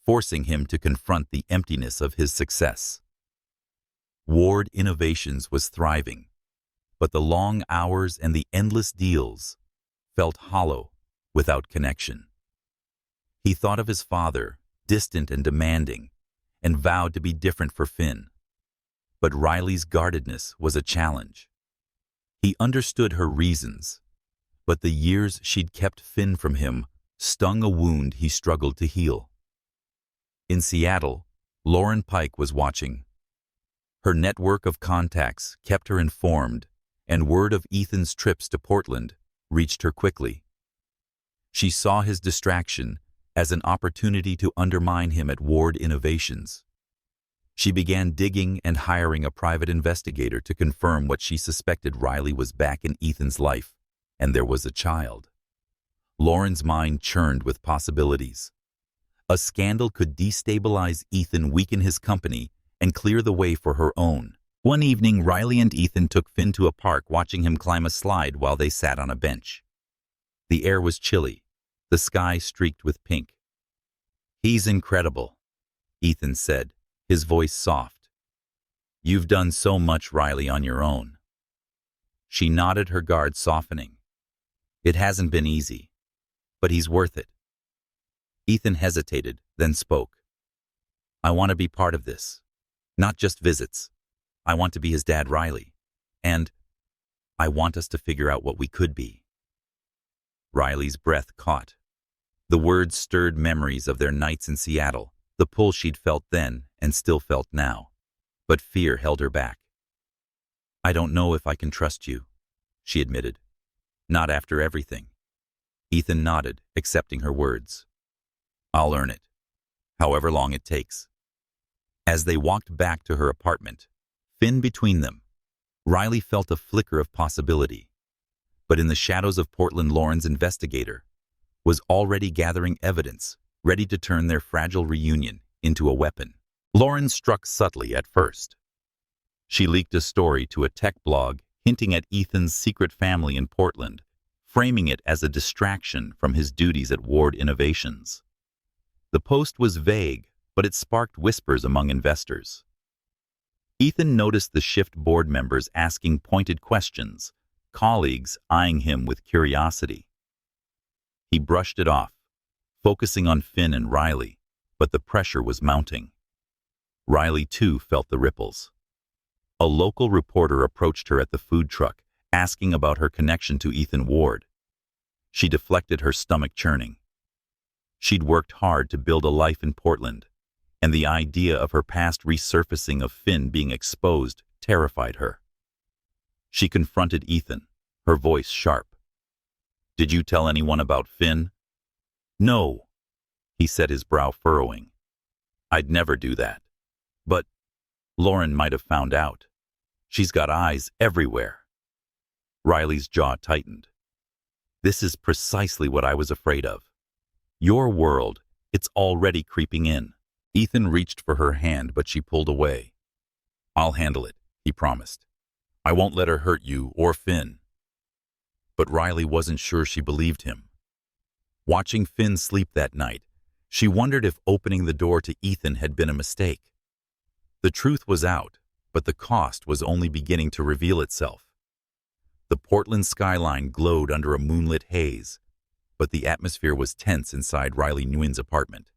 forcing him to confront the emptiness of his success. Ward Innovations was thriving, but the long hours and the endless deals felt hollow without connection. He thought of his father, distant and demanding, and vowed to be different for Finn. But Riley's guardedness was a challenge. He understood her reasons, but the years she'd kept Finn from him stung a wound he struggled to heal. In Seattle, Lauren Pike was watching. Her network of contacts kept her informed, and word of Ethan's trips to Portland reached her quickly. She saw his distraction as an opportunity to undermine him at Ward Innovations. She began digging and hiring a private investigator to confirm what she suspected: Riley was back in Ethan's life, and there was a child. Lauren's mind churned with possibilities. A scandal could destabilize Ethan, weaken his company, and clear the way for her own. One evening, Riley and Ethan took Finn to a park, watching him climb a slide while they sat on a bench. The air was chilly, the sky streaked with pink. "He's incredible," Ethan said, his voice soft. "You've done so much, Riley, on your own." She nodded, her guard softening. "It hasn't been easy, but he's worth it." Ethan hesitated, then spoke. I want to be part of this. Not just visits. I want to be his dad, Riley. And I want us to figure out what we could be. Riley's breath caught. The words stirred memories of their nights in Seattle, the pull she'd felt then and still felt now. But fear held her back. I don't know if I can trust you, she admitted. Not after everything. Ethan nodded, accepting her words. I'll earn it, however long it takes. As they walked back to her apartment, Finn between them, Riley felt a flicker of possibility. But in the shadows of Portland, Lauren's investigator was already gathering evidence, ready to turn their fragile reunion into a weapon. Lauren struck subtly at first. She leaked a story to a tech blog hinting at Ethan's secret family in Portland, framing it as a distraction from his duties at Ward Innovations. The post was vague, but it sparked whispers among investors. Ethan noticed the shift board members asking pointed questions, colleagues eyeing him with curiosity. He brushed it off, focusing on Finn and Riley, but the pressure was mounting. Riley, too, felt the ripples. A local reporter approached her at the food truck, asking about her connection to Ethan Ward. She deflected, her stomach churning. She'd worked hard to build a life in Portland, and the idea of her past resurfacing of Finn being exposed terrified her. She confronted Ethan, her voice sharp. Did you tell anyone about Finn? No, he said, his brow furrowing. I'd never do that. But Lauren might have found out. She's got eyes everywhere. Riley's jaw tightened. This is precisely what I was afraid of. Your world, it's already creeping in. Ethan reached for her hand, but she pulled away. I'll handle it, he promised. I won't let her hurt you or Finn. But Riley wasn't sure she believed him. Watching Finn sleep that night, she wondered if opening the door to Ethan had been a mistake. The truth was out, but the cost was only beginning to reveal itself. The Portland skyline glowed under a moonlit haze, but the atmosphere was tense inside Riley Nguyen's apartment.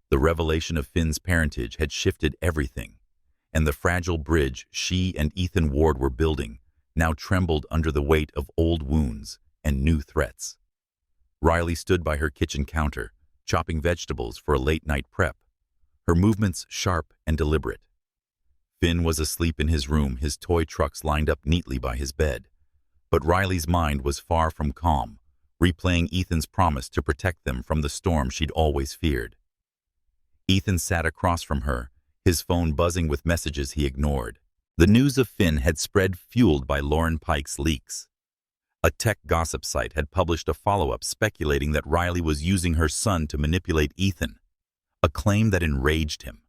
The revelation of Finn's parentage had shifted everything, and the fragile bridge she and Ethan Ward were building now trembled under the weight of old wounds and new threats. Riley stood by her kitchen counter, chopping vegetables for a late-night prep, her movements sharp and deliberate. Finn was asleep in his room, his toy trucks lined up neatly by his bed. But Riley's mind was far from calm, replaying Ethan's promise to protect them from the storm she'd always feared. Ethan sat across from her, his phone buzzing with messages he ignored. The news of Finn had spread, fueled by Lauren Pike's leaks. A tech gossip site had published a follow-up speculating that Riley was using her son to manipulate Ethan, a claim that enraged him.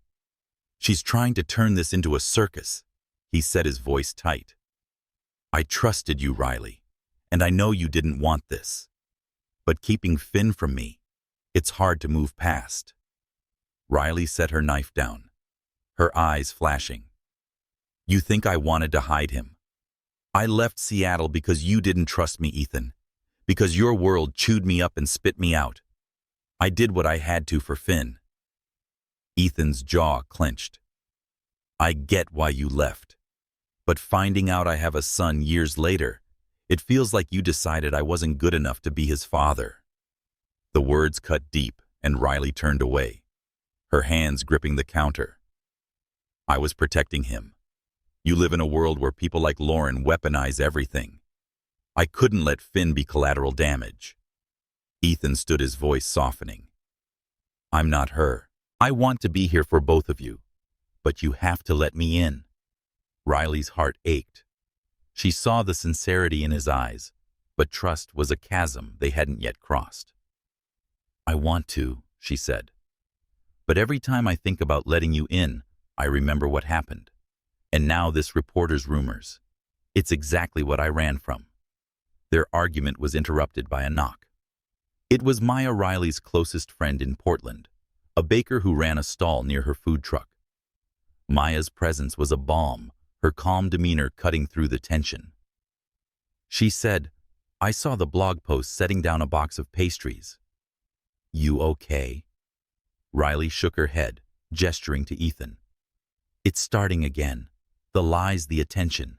She's trying to turn this into a circus, he said, his voice tight. I trusted you, Riley, and I know you didn't want this. But keeping Finn from me, it's hard to move past. Riley set her knife down, her eyes flashing. You think I wanted to hide him? I left Seattle because you didn't trust me, Ethan, because your world chewed me up and spit me out. I did what I had to for Finn. Ethan's jaw clenched. I get why you left, but finding out I have a son years later, it feels like you decided I wasn't good enough to be his father. The words cut deep, and Riley turned away, her hands gripping the counter. I was protecting him. You live in a world where people like Lauren weaponize everything. I couldn't let Finn be collateral damage. Ethan stood, his voice softening. I'm not her. I want to be here for both of you, but you have to let me in. Riley's heart ached. She saw the sincerity in his eyes, but trust was a chasm they hadn't yet crossed. I want to, she said. But every time I think about letting you in, I remember what happened. And now this reporter's rumors. It's exactly what I ran from. Their argument was interrupted by a knock. It was Maya, Riley's closest friend in Portland, a baker who ran a stall near her food truck. Maya's presence was a balm, her calm demeanor cutting through the tension. She said, I saw the blog post setting down a box of pastries. You okay? Riley shook her head, gesturing to Ethan. It's starting again. The lies, the attention.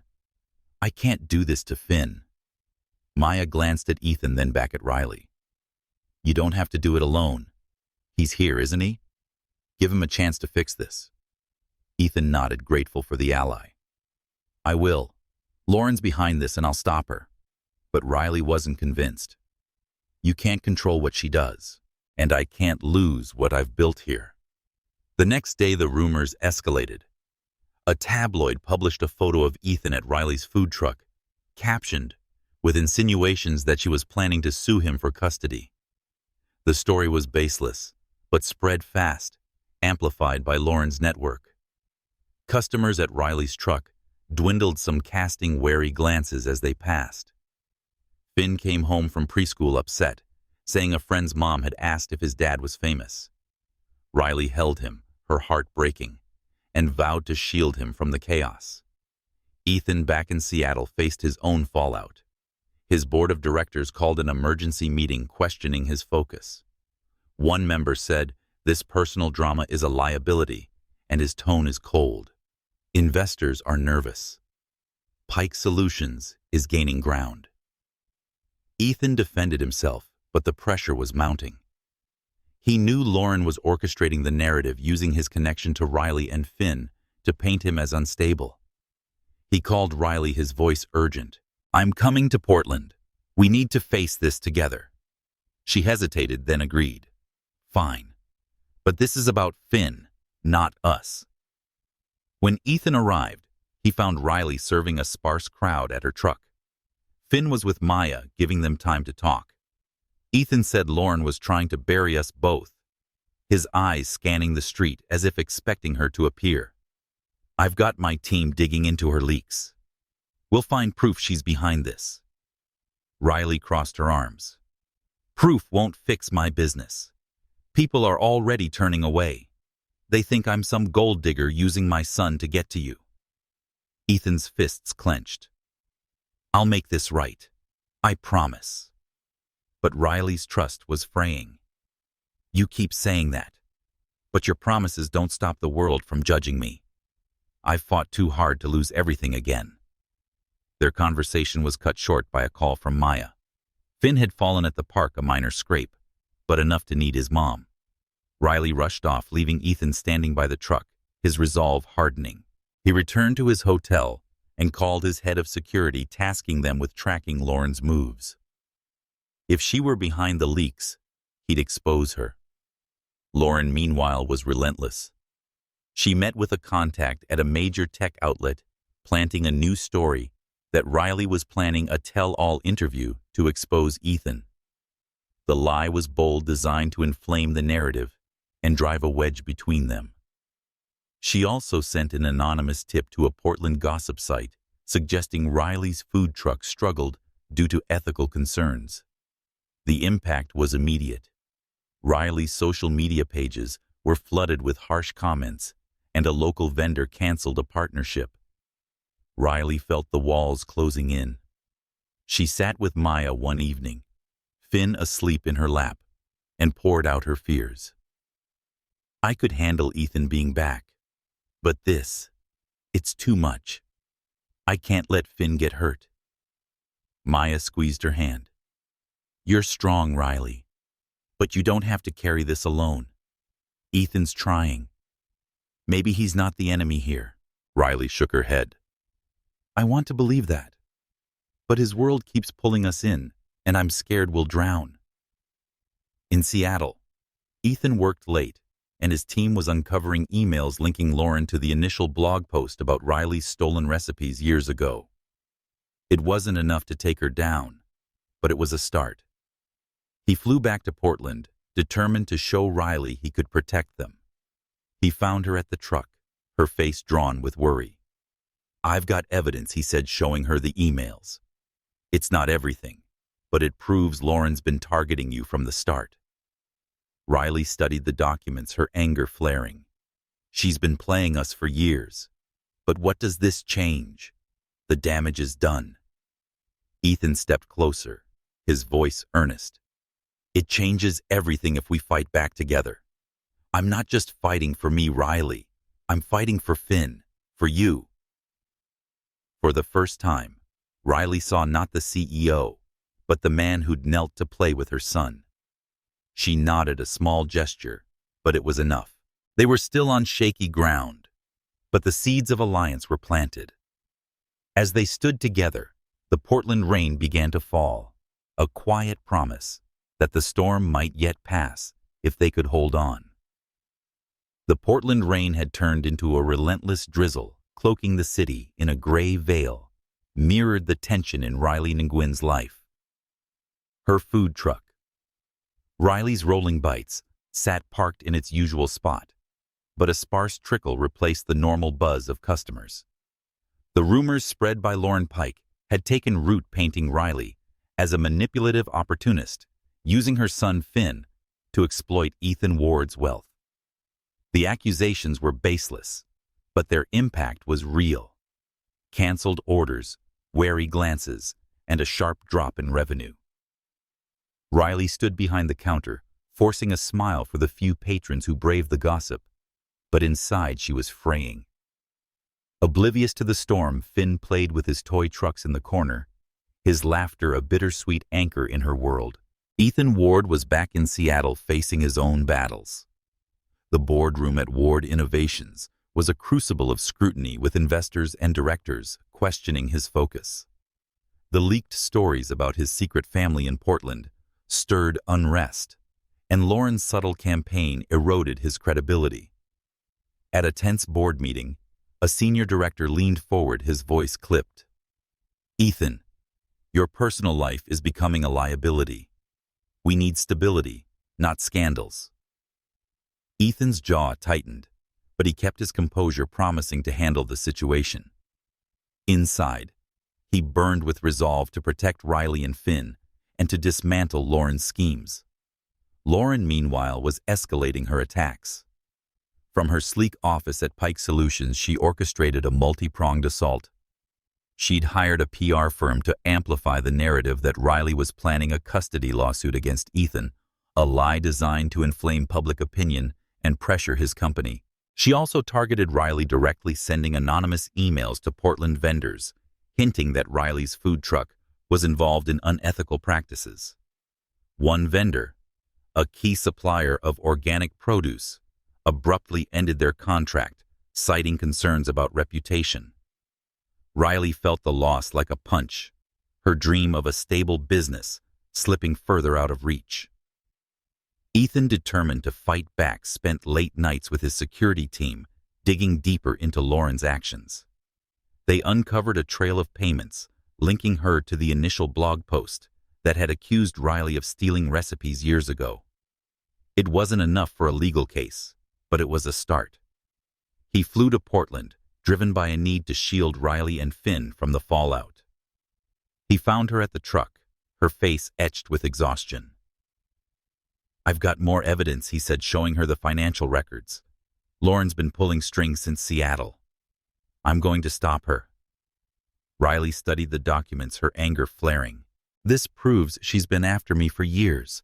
I can't do this to Finn. Maya glanced at Ethan, then back at Riley. You don't have to do it alone. He's here, isn't he? Give him a chance to fix this. Ethan nodded, grateful for the ally. I will. Lauren's behind this and I'll stop her. But Riley wasn't convinced. You can't control what she does, and I can't lose what I've built here. The next day, the rumors escalated. A tabloid published a photo of Ethan at Riley's food truck, captioned, with insinuations that she was planning to sue him for custody. The story was baseless, but spread fast, amplified by Lauren's network. Customers at Riley's truck dwindled, some casting wary glances as they passed. Finn came home from preschool upset, saying a friend's mom had asked if his dad was famous. Riley held him, her heart breaking, and vowed to shield him from the chaos. Ethan, back in Seattle, faced his own fallout. His board of directors called an emergency meeting, questioning his focus. One member said, "This personal drama is a liability," and his tone is cold. Investors are nervous. Pike Solutions is gaining ground. Ethan defended himself, but the pressure was mounting. He knew Lauren was orchestrating the narrative, using his connection to Riley and Finn to paint him as unstable. He called Riley, his voice urgent. I'm coming to Portland. We need to face this together. She hesitated, then agreed. Fine. But this is about Finn, not us. When Ethan arrived, he found Riley serving a sparse crowd at her truck. Finn was with Maya, giving them time to talk. Ethan said Lauren was trying to bury us both, his eyes scanning the street as if expecting her to appear. I've got my team digging into her leaks. We'll find proof she's behind this. Riley crossed her arms. Proof won't fix my business. People are already turning away. They think I'm some gold digger using my son to get to you. Ethan's fists clenched. I'll make this right. I promise. But Riley's trust was fraying. You keep saying that, but your promises don't stop the world from judging me. I've fought too hard to lose everything again. Their conversation was cut short by a call from Maya. Finn had fallen at the park, a minor scrape, but enough to need his mom. Riley rushed off, leaving Ethan standing by the truck, his resolve hardening. He returned to his hotel and called his head of security, tasking them with tracking Lauren's moves. If she were behind the leaks, he'd expose her. Lauren, meanwhile, was relentless. She met with a contact at a major tech outlet, planting a new story that Riley was planning a tell-all interview to expose Ethan. The lie was bold, designed to inflame the narrative and drive a wedge between them. She also sent an anonymous tip to a Portland gossip site, suggesting Riley's food truck struggled due to ethical concerns. The impact was immediate. Riley's social media pages were flooded with harsh comments, and a local vendor canceled a partnership. Riley felt the walls closing in. She sat with Maya one evening, Finn asleep in her lap, and poured out her fears. I could handle Ethan being back, but it's too much. I can't let Finn get hurt. Maya squeezed her hand. You're strong, Riley, but you don't have to carry this alone. Ethan's trying. Maybe he's not the enemy here. Riley shook her head. I want to believe that, but his world keeps pulling us in, and I'm scared we'll drown. In Seattle, Ethan worked late, and his team was uncovering emails linking Lauren to the initial blog post about Riley's stolen recipes years ago. It wasn't enough to take her down, but it was a start. He flew back to Portland, determined to show Riley he could protect them. He found her at the truck, her face drawn with worry. I've got evidence, he said, showing her the emails. It's not everything, but it proves Lauren's been targeting you from the start. Riley studied the documents, her anger flaring. She's been playing us for years. But what does this change? The damage is done. Ethan stepped closer, his voice earnest. It changes everything if we fight back together. I'm not just fighting for me, Riley. I'm fighting for Finn, for you. For the first time, Riley saw not the CEO, but the man who'd knelt to play with her son. She nodded a small gesture, but it was enough. They were still on shaky ground, but the seeds of alliance were planted. As they stood together, the Portland rain began to fall, a quiet promise that the storm might yet pass if they could hold on. The Portland rain had turned into a relentless drizzle, cloaking the city in a gray veil, mirrored the tension in Riley Nguyen's life. Her food truck. Riley's Rolling Bites sat parked in its usual spot, but a sparse trickle replaced the normal buzz of customers. The rumors spread by Lauren Pike had taken root, painting Riley as a manipulative opportunist, using her son Finn to exploit Ethan Ward's wealth. The accusations were baseless, but their impact was real. Canceled orders, wary glances, and a sharp drop in revenue. Riley stood behind the counter, forcing a smile for the few patrons who braved the gossip, but inside she was fraying. Oblivious to the storm, Finn played with his toy trucks in the corner, his laughter a bittersweet anchor in her world. Ethan Ward was back in Seattle facing his own battles. The boardroom at Ward Innovations was a crucible of scrutiny, with investors and directors questioning his focus. The leaked stories about his secret family in Portland stirred unrest, and Lauren's subtle campaign eroded his credibility. At a tense board meeting, a senior director leaned forward, his voice clipped. "Ethan, your personal life is becoming a liability. We need stability, not scandals." Ethan's jaw tightened, but he kept his composure, promising to handle the situation. Inside, he burned with resolve to protect Riley and Finn and to dismantle Lauren's schemes. Lauren, meanwhile, was escalating her attacks. From her sleek office at Pike Solutions, she orchestrated a multi-pronged assault. She'd hired a PR firm to amplify the narrative that Riley was planning a custody lawsuit against Ethan, a lie designed to inflame public opinion and pressure his company. She also targeted Riley directly, sending anonymous emails to Portland vendors, hinting that Riley's food truck was involved in unethical practices. One vendor, a key supplier of organic produce, abruptly ended their contract, citing concerns about reputation. Riley felt the loss like a punch, her dream of a stable business slipping further out of reach. Ethan, determined to fight back, spent late nights with his security team, digging deeper into Lauren's actions. They uncovered a trail of payments, linking her to the initial blog post that had accused Riley of stealing recipes years ago. It wasn't enough for a legal case, but it was a start. He flew to Portland, driven by a need to shield Riley and Finn from the fallout. He found her at the truck, her face etched with exhaustion. "I've got more evidence," he said, showing her the financial records. "Lauren's been pulling strings since Seattle. I'm going to stop her." Riley studied the documents, her anger flaring. "This proves she's been after me for years,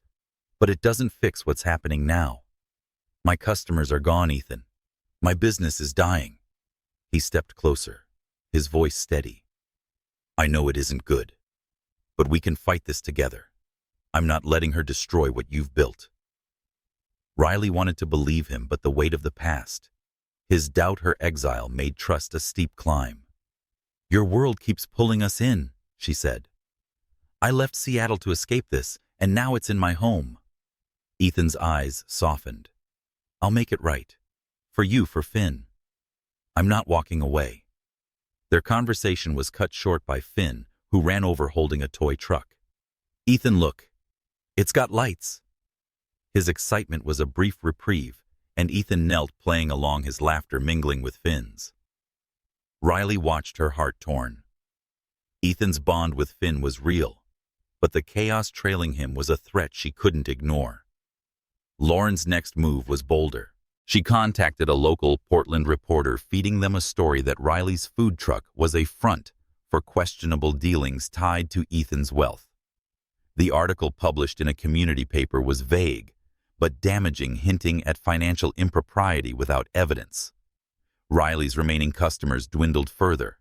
but it doesn't fix what's happening now. My customers are gone, Ethan. My business is dying." He stepped closer, his voice steady. "I know it isn't good, but we can fight this together. I'm not letting her destroy what you've built." Riley wanted to believe him, but the weight of the past, his doubt, her exile, made trust a steep climb. "Your world keeps pulling us in," she said. "I left Seattle to escape this, and now it's in my home." Ethan's eyes softened. "I'll make it right. For you, for Finn. I'm not walking away." Their conversation was cut short by Finn, who ran over holding a toy truck. "Ethan, look. It's got lights." His excitement was a brief reprieve, and Ethan knelt, playing along, his laughter mingling with Finn's. Riley watched, her heart torn. Ethan's bond with Finn was real, but the chaos trailing him was a threat she couldn't ignore. Lauren's next move was bolder. She contacted a local Portland reporter, feeding them a story that Riley's food truck was a front for questionable dealings tied to Ethan's wealth. The article, published in a community paper, was vague, but damaging, hinting at financial impropriety without evidence. Riley's remaining customers dwindled further,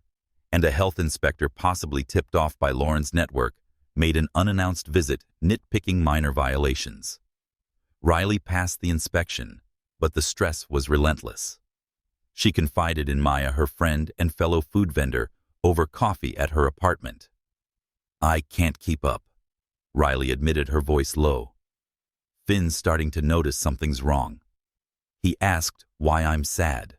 and a health inspector, possibly tipped off by Lauren's network, made an unannounced visit, nitpicking minor violations. Riley passed the inspection, but the stress was relentless. She confided in Maya, her friend and fellow food vendor, over coffee at her apartment. "I can't keep up," Riley admitted, her voice low. "Finn's starting to notice something's wrong. He asked why I'm sad."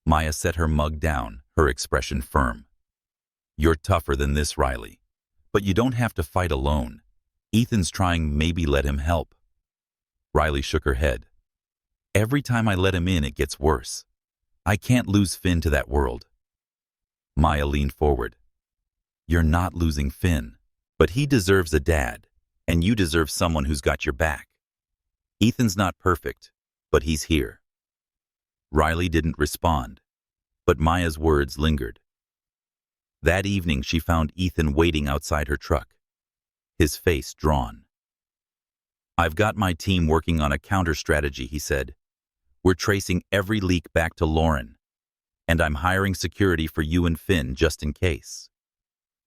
Maya set her mug down, her expression firm. "You're tougher than this, Riley. But you don't have to fight alone. Ethan's trying, maybe let him help." Riley shook her head. "Every time I let him in, it gets worse. I can't lose Finn to that world." Maya leaned forward. "You're not losing Finn, but he deserves a dad, and you deserve someone who's got your back. Ethan's not perfect, but he's here." Riley didn't respond, but Maya's words lingered. That evening, she found Ethan waiting outside her truck, his face drawn. "I've got my team working on a counter-strategy," he said. "We're tracing every leak back to Lauren, and I'm hiring security for you and Finn just in case."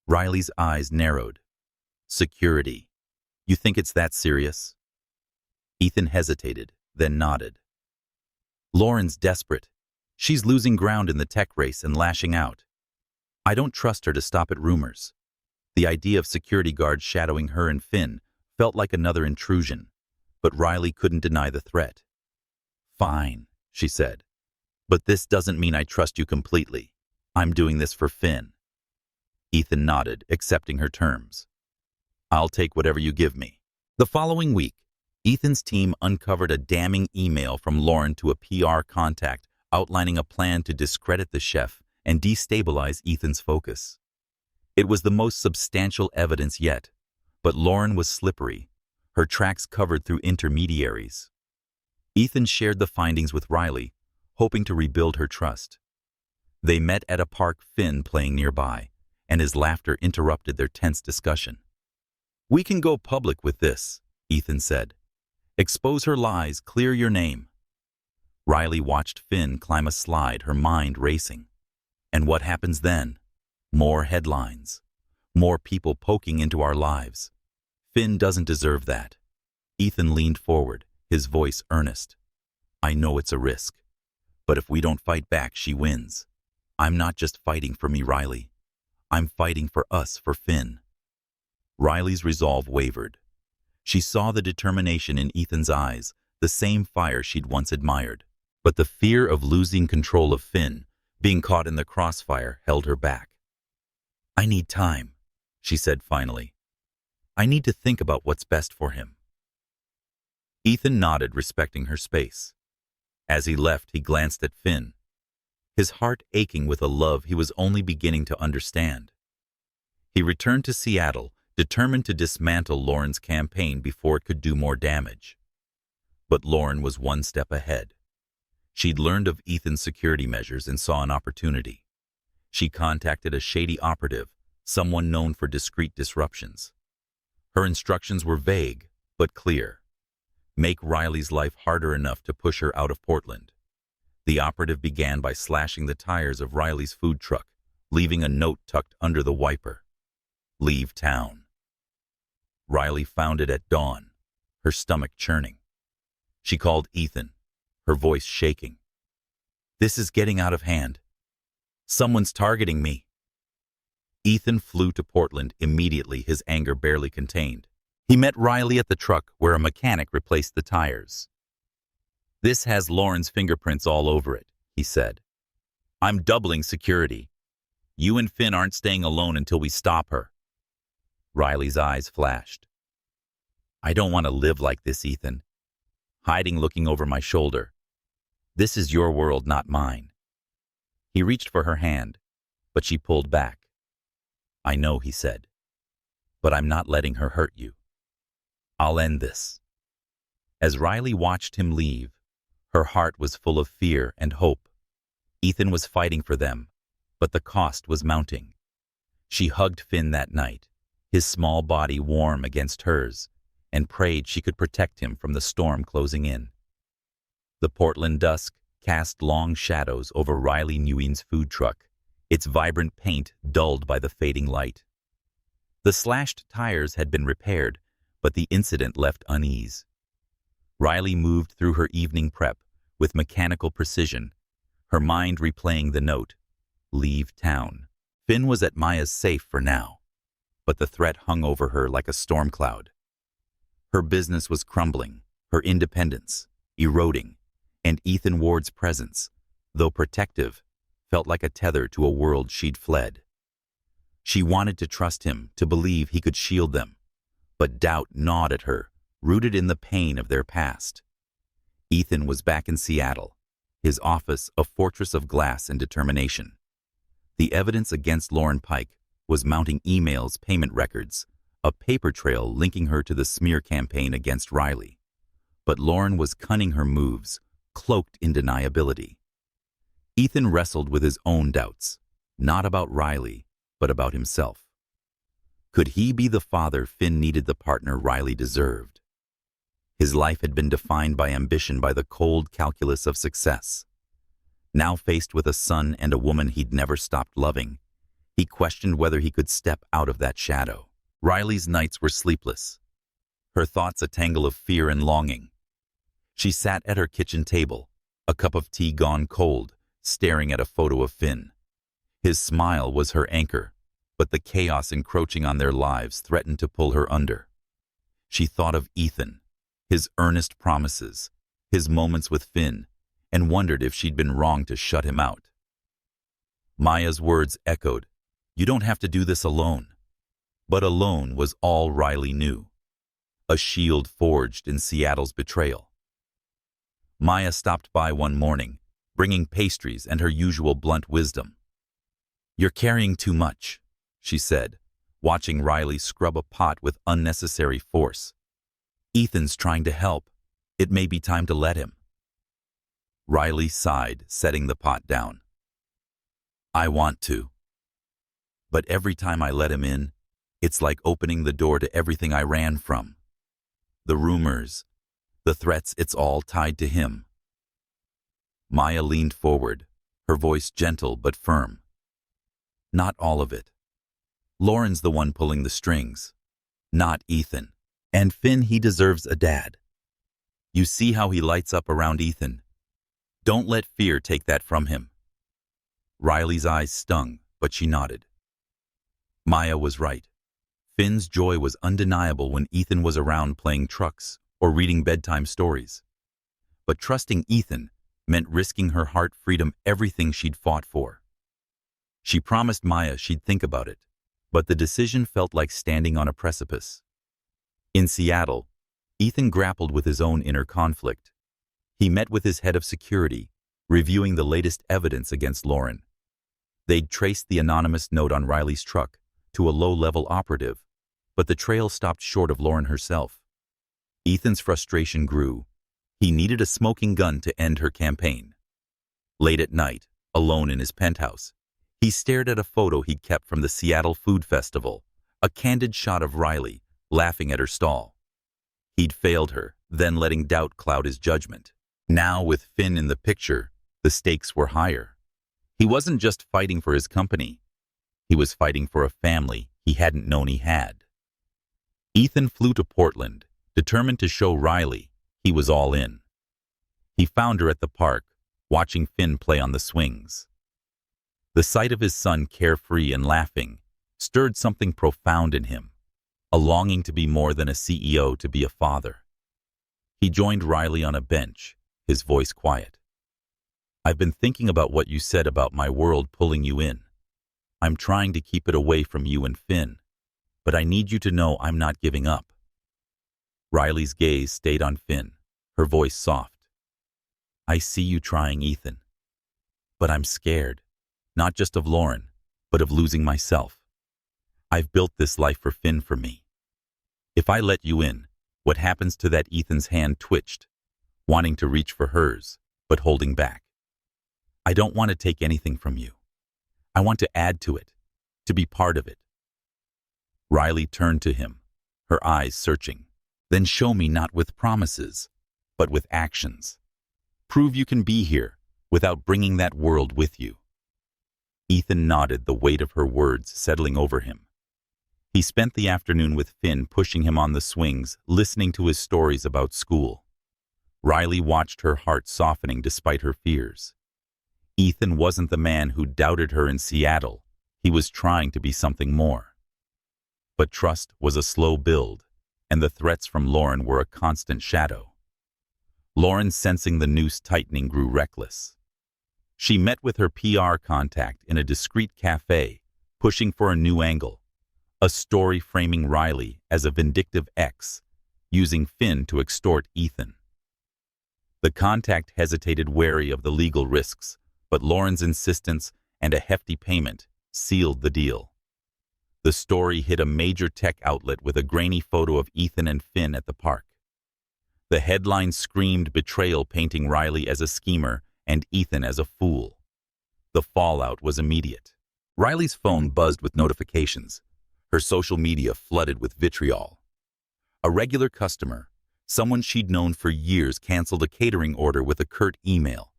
Riley's eyes narrowed. "Security? You think it's that serious?" Ethan hesitated, then nodded. "Lauren's desperate. She's losing ground in the tech race and lashing out. I don't trust her to stop at rumors." The idea of security guards shadowing her and Finn felt like another intrusion, but Riley couldn't deny the threat. "Fine," she said. "But this doesn't mean I trust you completely. I'm doing this for Finn." Ethan nodded, accepting her terms. "I'll take whatever you give me." The following week, Ethan's team uncovered a damning email from Lauren to a PR contact outlining a plan to discredit the chef and destabilize Ethan's focus. It was the most substantial evidence yet, but Lauren was slippery, her tracks covered through intermediaries. Ethan shared the findings with Riley, hoping to rebuild her trust. They met at a park, Finn playing nearby, and his laughter interrupted their tense discussion. "We can go public with this," Ethan said. "Expose her lies, clear your name." Riley watched Finn climb a slide, her mind racing. And what happens then? More headlines. More people poking into our lives. Finn doesn't deserve that. Ethan leaned forward, his voice earnest. "I know it's a risk, but if we don't fight back, she wins. I'm not just fighting for me, Riley. I'm fighting for us, for Finn." Riley's resolve wavered. She saw the determination in Ethan's eyes, the same fire she'd once admired. But the fear of losing control of Finn, being caught in the crossfire, held her back. "I need time," she said finally. "I need to think about what's best for him." Ethan nodded, respecting her space. As he left, he glanced at Finn, his heart aching with a love he was only beginning to understand. He returned to Seattle, determined to dismantle Lauren's campaign before it could do more damage. But Lauren was one step ahead. She'd learned of Ethan's security measures and saw an opportunity. She contacted a shady operative, someone known for discreet disruptions. Her instructions were vague, but clear. Make Riley's life harder enough to push her out of Portland. The operative began by slashing the tires of Riley's food truck, leaving a note tucked under the wiper. "Leave town." Riley found it at dawn, her stomach churning. She called Ethan, her voice shaking. "This is getting out of hand. Someone's targeting me." Ethan flew to Portland immediately, his anger barely contained. He met Riley at the truck where a mechanic replaced the tires. "This has Lauren's fingerprints all over it," he said. "I'm doubling security. You and Finn aren't staying alone until we stop her." Riley's eyes flashed. "I don't want to live like this, Ethan. Hiding, looking over my shoulder. This is your world, not mine." He reached for her hand, but she pulled back. "I know," he said, "but I'm not letting her hurt you. I'll end this." As Riley watched him leave, her heart was full of fear and hope. Ethan was fighting for them, but the cost was mounting. She hugged Finn that night, his small body warm against hers, and prayed she could protect him from the storm closing in. The Portland dusk cast long shadows over Riley Nguyen's food truck, its vibrant paint dulled by the fading light. The slashed tires had been repaired, but the incident left unease. Riley moved through her evening prep with mechanical precision, her mind replaying the note, "Leave town." Finn was at Maya's safe for now, but the threat hung over her like a storm cloud. Her business was crumbling, her independence eroding, and Ethan Ward's presence, though protective, felt like a tether to a world she'd fled. She wanted to trust him, to believe he could shield them, but doubt gnawed at her, rooted in the pain of their past. Ethan was back in Seattle, his office a fortress of glass and determination. The evidence against Lauren Pike was mounting emails, payment records, a paper trail linking her to the smear campaign against Riley. But Lauren was cunning her moves, cloaked in deniability. Ethan wrestled with his own doubts, not about Riley, but about himself. Could he be the father Finn needed, the partner Riley deserved? His life had been defined by ambition, by the cold calculus of success. Now faced with a son and a woman he'd never stopped loving, he questioned whether he could step out of that shadow. Riley's nights were sleepless, her thoughts a tangle of fear and longing. She sat at her kitchen table, a cup of tea gone cold, staring at a photo of Finn. His smile was her anchor, but the chaos encroaching on their lives threatened to pull her under. She thought of Ethan, his earnest promises, his moments with Finn, and wondered if she'd been wrong to shut him out. Maya's words echoed, "You don't have to do this alone." But alone was all Riley knew, a shield forged in Seattle's betrayal. Maya stopped by one morning, bringing pastries and her usual blunt wisdom. "You're carrying too much," she said, watching Riley scrub a pot with unnecessary force. "Ethan's trying to help. It may be time to let him." Riley sighed, setting the pot down. "I want to. But every time I let him in, it's like opening the door to everything I ran from. The rumors, the threats, it's all tied to him." Maya leaned forward, her voice gentle but firm. "Not all of it. Lauren's the one pulling the strings, not Ethan. And Finn, he deserves a dad. You see how he lights up around Ethan? Don't let fear take that from him." Riley's eyes stung, but she nodded. Maya was right. Finn's joy was undeniable when Ethan was around playing trucks or reading bedtime stories. But trusting Ethan meant risking her heart, freedom, everything she'd fought for. She promised Maya she'd think about it, but the decision felt like standing on a precipice. In Seattle, Ethan grappled with his own inner conflict. He met with his head of security, reviewing the latest evidence against Lauren. They'd traced the anonymous note on Riley's truck to a low-level operative, but the trail stopped short of Lauren herself. Ethan's frustration grew. He needed a smoking gun to end her campaign. Late at night, alone in his penthouse, he stared at a photo he'd kept from the Seattle Food Festival, a candid shot of Riley, laughing at her stall. He'd failed her, then letting doubt cloud his judgment. Now, with Finn in the picture, the stakes were higher. He wasn't just fighting for his company. He was fighting for a family he hadn't known he had. Ethan flew to Portland, determined to show Riley he was all in. He found her at the park, watching Finn play on the swings. The sight of his son carefree and laughing stirred something profound in him, a longing to be more than a CEO, to be a father. He joined Riley on a bench, his voice quiet. "I've been thinking about what you said about my world pulling you in. I'm trying to keep it away from you and Finn, but I need you to know I'm not giving up." Riley's gaze stayed on Finn, her voice soft. "I see you trying, Ethan. But I'm scared, not just of Lauren, but of losing myself. I've built this life for Finn, for me. If I let you in, what happens to that?" Ethan's hand twitched, wanting to reach for hers, but holding back. "I don't want to take anything from you. I want to add to it, to be part of it." Riley turned to him, her eyes searching. Then show me not with promises, but with actions. Prove you can be here without bringing that world with you. Ethan nodded, the weight of her words settling over him. He spent the afternoon with Finn, pushing him on the swings, listening to his stories about school. Riley watched, her heart softening despite her fears. Ethan wasn't the man who doubted her in Seattle. He was trying to be something more. But trust was a slow build, and the threats from Lauren were a constant shadow. Lauren, sensing the noose tightening, grew reckless. She met with her PR contact in a discreet cafe, pushing for a new angle, a story framing Riley as a vindictive ex, using Finn to extort Ethan. The contact hesitated, wary of the legal risks, but Lauren's insistence and a hefty payment sealed the deal. The story hit a major tech outlet with a grainy photo of Ethan and Finn at the park. The headline screamed betrayal, painting Riley as a schemer and Ethan as a fool. The fallout was immediate. Riley's phone buzzed with notifications. Her social media flooded with vitriol. A regular customer, someone she'd known for years, canceled a catering order with a curt email.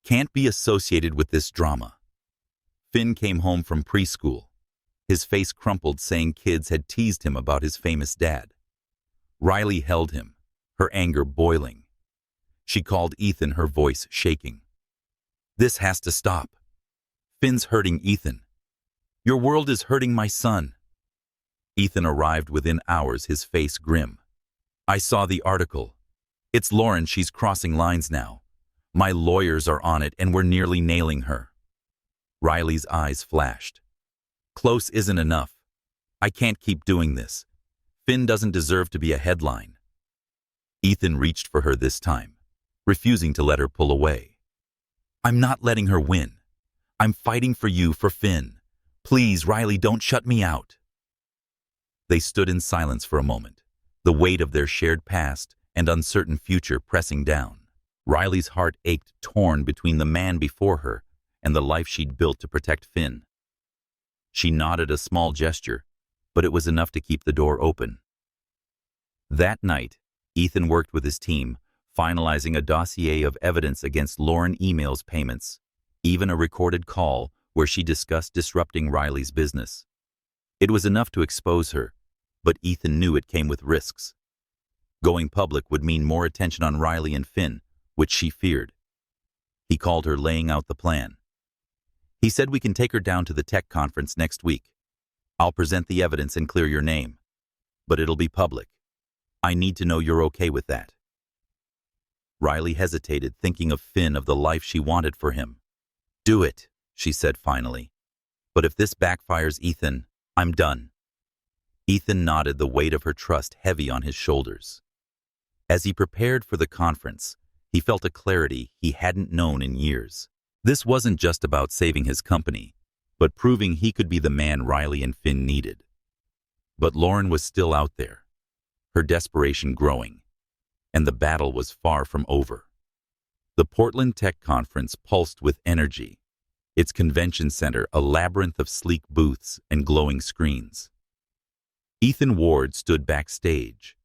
Can't be associated with this drama. Finn came home from preschool. His face crumpled, saying kids had teased him about his famous dad. Riley held him, her anger boiling. She called Ethan, her voice shaking. This has to stop. Finn's hurting Ethan. Your world is hurting my son. Ethan arrived within hours, his face grim. I saw the article. It's Lauren, she's crossing lines now. My lawyers are on it and we're nearly nailing her. Riley's eyes flashed. Close isn't enough. I can't keep doing this. Finn doesn't deserve to be a headline. Ethan reached for her this time, refusing to let her pull away. I'm not letting her win. I'm fighting for you, for Finn. Please, Riley, don't shut me out. They stood in silence for a moment, the weight of their shared past and uncertain future pressing down. Riley's heart ached, torn between the man before her and the life she'd built to protect Finn. She nodded, a small gesture, but it was enough to keep the door open. That night, Ethan worked with his team, finalizing a dossier of evidence against Lauren, emails, payments, even a recorded call where she discussed disrupting Riley's business. It was enough to expose her, but Ethan knew it came with risks. Going public would mean more attention on Riley and Finn, which she feared. He called her, laying out the plan. He said, we can take her down to the tech conference next week. I'll present the evidence and clear your name. But it'll be public. I need to know you're okay with that. Riley hesitated, thinking of Finn, of the life she wanted for him. Do it, she said finally. But if this backfires, Ethan, I'm done. Ethan nodded, the weight of her trust heavy on his shoulders. As he prepared for the conference, he felt a clarity he hadn't known in years. This wasn't just about saving his company, but proving he could be the man Riley and Finn needed. But Lauren was still out there, her desperation growing, and the battle was far from over. The Portland Tech Conference pulsed with energy, its convention center a labyrinth of sleek booths and glowing screens. Ethan Ward stood backstage,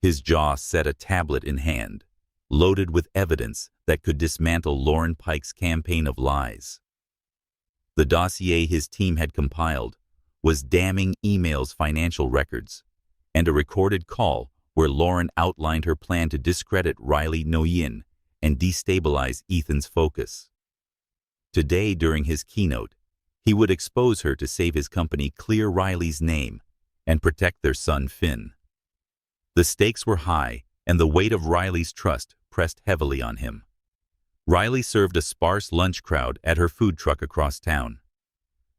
his jaw set, a tablet in hand, loaded with evidence that could dismantle Lauren Pike's campaign of lies. The dossier his team had compiled was damning emails, financial records, and a recorded call where Lauren outlined her plan to discredit Riley Nguyen and destabilize Ethan's focus. Today, during his keynote, he would expose her to save his company, clear Riley's name, and protect their son Finn. The stakes were high, and the weight of Riley's trust pressed heavily on him. Riley served a sparse lunch crowd at her food truck across town.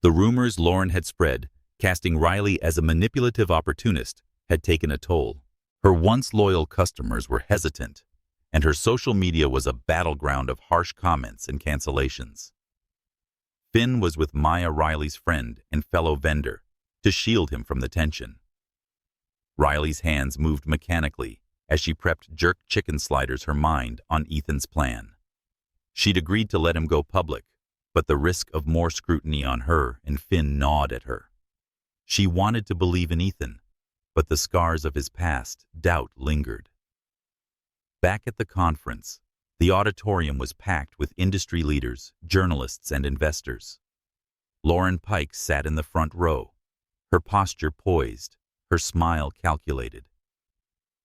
The rumors Lauren had spread, casting Riley as a manipulative opportunist, had taken a toll. Her once loyal customers were hesitant, and her social media was a battleground of harsh comments and cancellations. Finn was with Maya, Riley's friend and fellow vendor, to shield him from the tension. Riley's hands moved mechanically as she prepped jerk chicken sliders, her mind on Ethan's plan. She'd agreed to let him go public, but the risk of more scrutiny on her and Finn gnawed at her. She wanted to believe in Ethan, but the scars of his past doubt lingered. Back at the conference, the auditorium was packed with industry leaders, journalists, and investors. Lauren Pike sat in the front row, her posture poised, her smile calculated.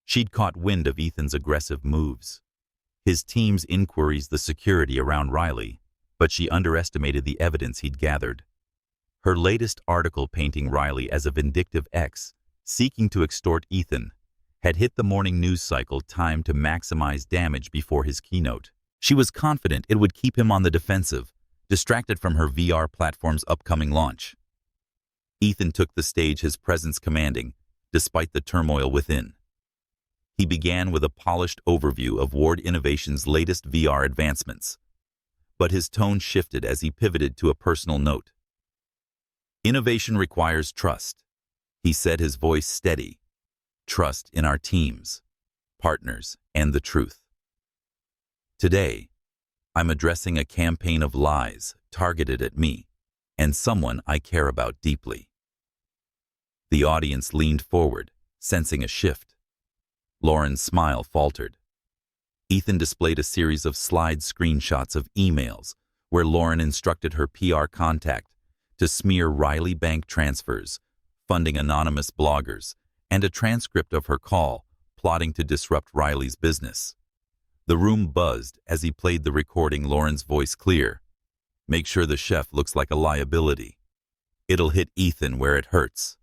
She'd caught wind of Ethan's aggressive moves, his team's inquiries, the security around Riley, but she underestimated the evidence he'd gathered. Her latest article painting Riley as a vindictive ex, seeking to extort Ethan, had hit the morning news cycle timed to maximize damage before his keynote. She was confident it would keep him on the defensive, distracted from her VR platform's upcoming launch. Ethan took the stage, his presence commanding, despite the turmoil within. He began with a polished overview of Ward Innovation's latest VR advancements, but his tone shifted as he pivoted to a personal note. "Innovation requires trust," he said, his voice steady. "Trust in our teams, partners, and the truth. Today, I'm addressing a campaign of lies targeted at me and someone I care about deeply." The audience leaned forward, sensing a shift. Lauren's smile faltered. Ethan displayed a series of slide screenshots of emails where Lauren instructed her PR contact to smear Riley bank transfers, funding anonymous bloggers, and a transcript of her call, plotting to disrupt Riley's business. The room buzzed as he played the recording, Lauren's voice clear. "Make sure the chef looks like a liability. It'll hit Ethan where it hurts."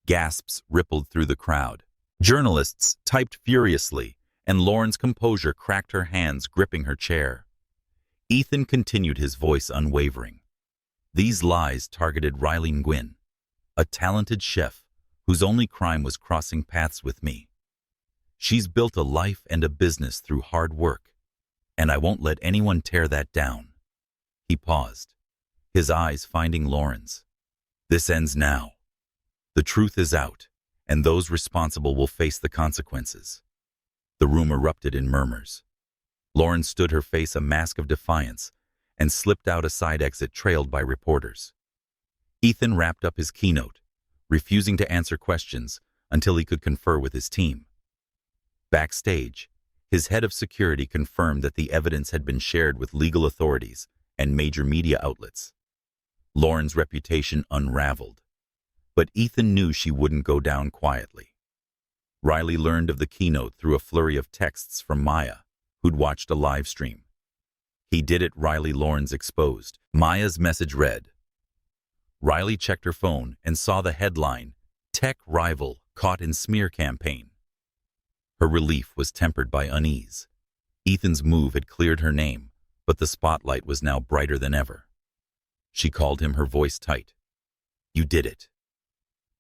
Gasps rippled through the crowd. Journalists typed furiously, and Lauren's composure cracked her hands, gripping her chair. Ethan continued, his voice unwavering. "These lies targeted Riley Nguyen, a talented chef whose only crime was crossing paths with me. She's built a life and a business through hard work, and I won't let anyone tear that down." He paused, his eyes finding Lauren's. "This ends now. The truth is out, and those responsible will face the consequences." The room erupted in murmurs. Lauren stood, her face a mask of defiance, and slipped out a side exit trailed by reporters. Ethan wrapped up his keynote, refusing to answer questions until he could confer with his team. Backstage, his head of security confirmed that the evidence had been shared with legal authorities and major media outlets. Lauren's reputation unraveled, but Ethan knew she wouldn't go down quietly. Riley learned of the keynote through a flurry of texts from Maya, who'd watched a live stream. "He did it, Riley," Lauren's exposed. Maya's message read. Riley checked her phone and saw the headline, "Tech Rival Caught in Smear Campaign." Her relief was tempered by unease. Ethan's move had cleared her name, but the spotlight was now brighter than ever. She called him, her voice tight. "You did it."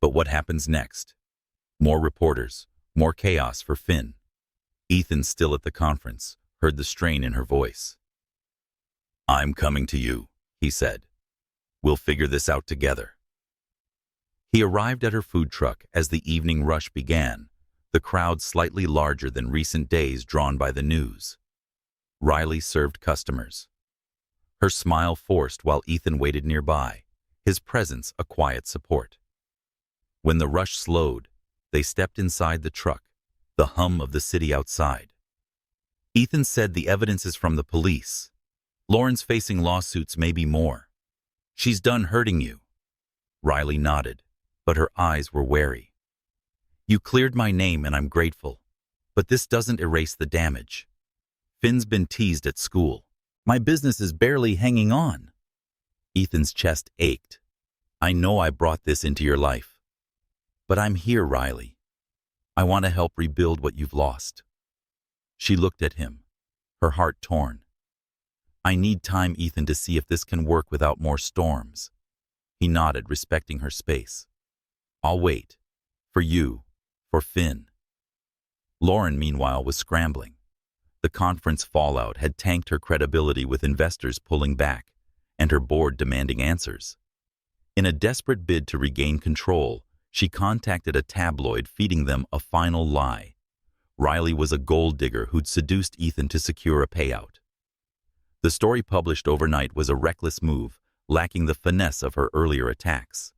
But what happens next? More reporters, more chaos for Finn. Ethan, still at the conference, heard the strain in her voice. "I'm coming to you," he said. "We'll figure this out together." He arrived at her food truck as the evening rush began, the crowd slightly larger than recent days drawn by the news. Riley served customers, her smile forced while Ethan waited nearby, his presence a quiet support. When the rush slowed, they stepped inside the truck, the hum of the city outside. Ethan said, "The evidence is from the police. Lauren's facing lawsuits, maybe more. She's done hurting you." Riley nodded, but her eyes were wary. "You cleared my name and I'm grateful, but this doesn't erase the damage. Finn's been teased at school. My business is barely hanging on." Ethan's chest ached. "I know I brought this into your life, but I'm here, Riley. I want to help rebuild what you've lost." She looked at him, her heart torn. "I need time, Ethan, to see if this can work without more storms." He nodded, respecting her space. "I'll wait. For you. For Finn." Lauren, meanwhile, was scrambling. The conference fallout had tanked her credibility, with investors pulling back and her board demanding answers. In a desperate bid to regain control, she contacted a tabloid, feeding them a final lie. Riley was a gold digger who'd seduced Ethan to secure a payout. The story published overnight was a reckless move, lacking the finesse of her earlier attacks.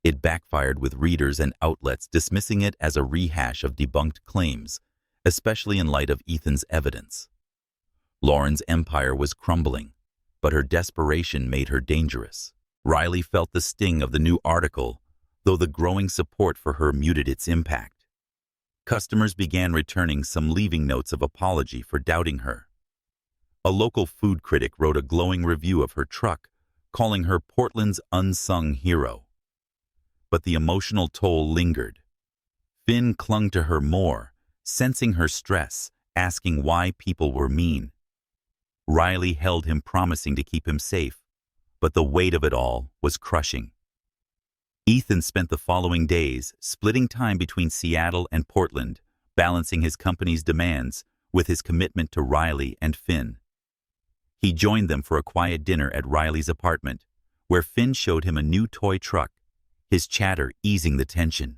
It backfired with readers and outlets dismissing it as a rehash of debunked claims, especially in light of Ethan's evidence. Lauren's empire was crumbling, but her desperation made her dangerous. Riley felt the sting of the new article, though the growing support for her muted its impact. Customers began returning, some leaving notes of apology for doubting her. A local food critic wrote a glowing review of her truck, calling her Portland's unsung hero. But the emotional toll lingered. Finn clung to her more, sensing her stress, asking why people were mean. Riley held him, promising to keep him safe, but the weight of it all was crushing. Ethan spent the following days splitting time between Seattle and Portland, balancing his company's demands with his commitment to Riley and Finn. He joined them for a quiet dinner at Riley's apartment, where Finn showed him a new toy truck, his chatter easing the tension.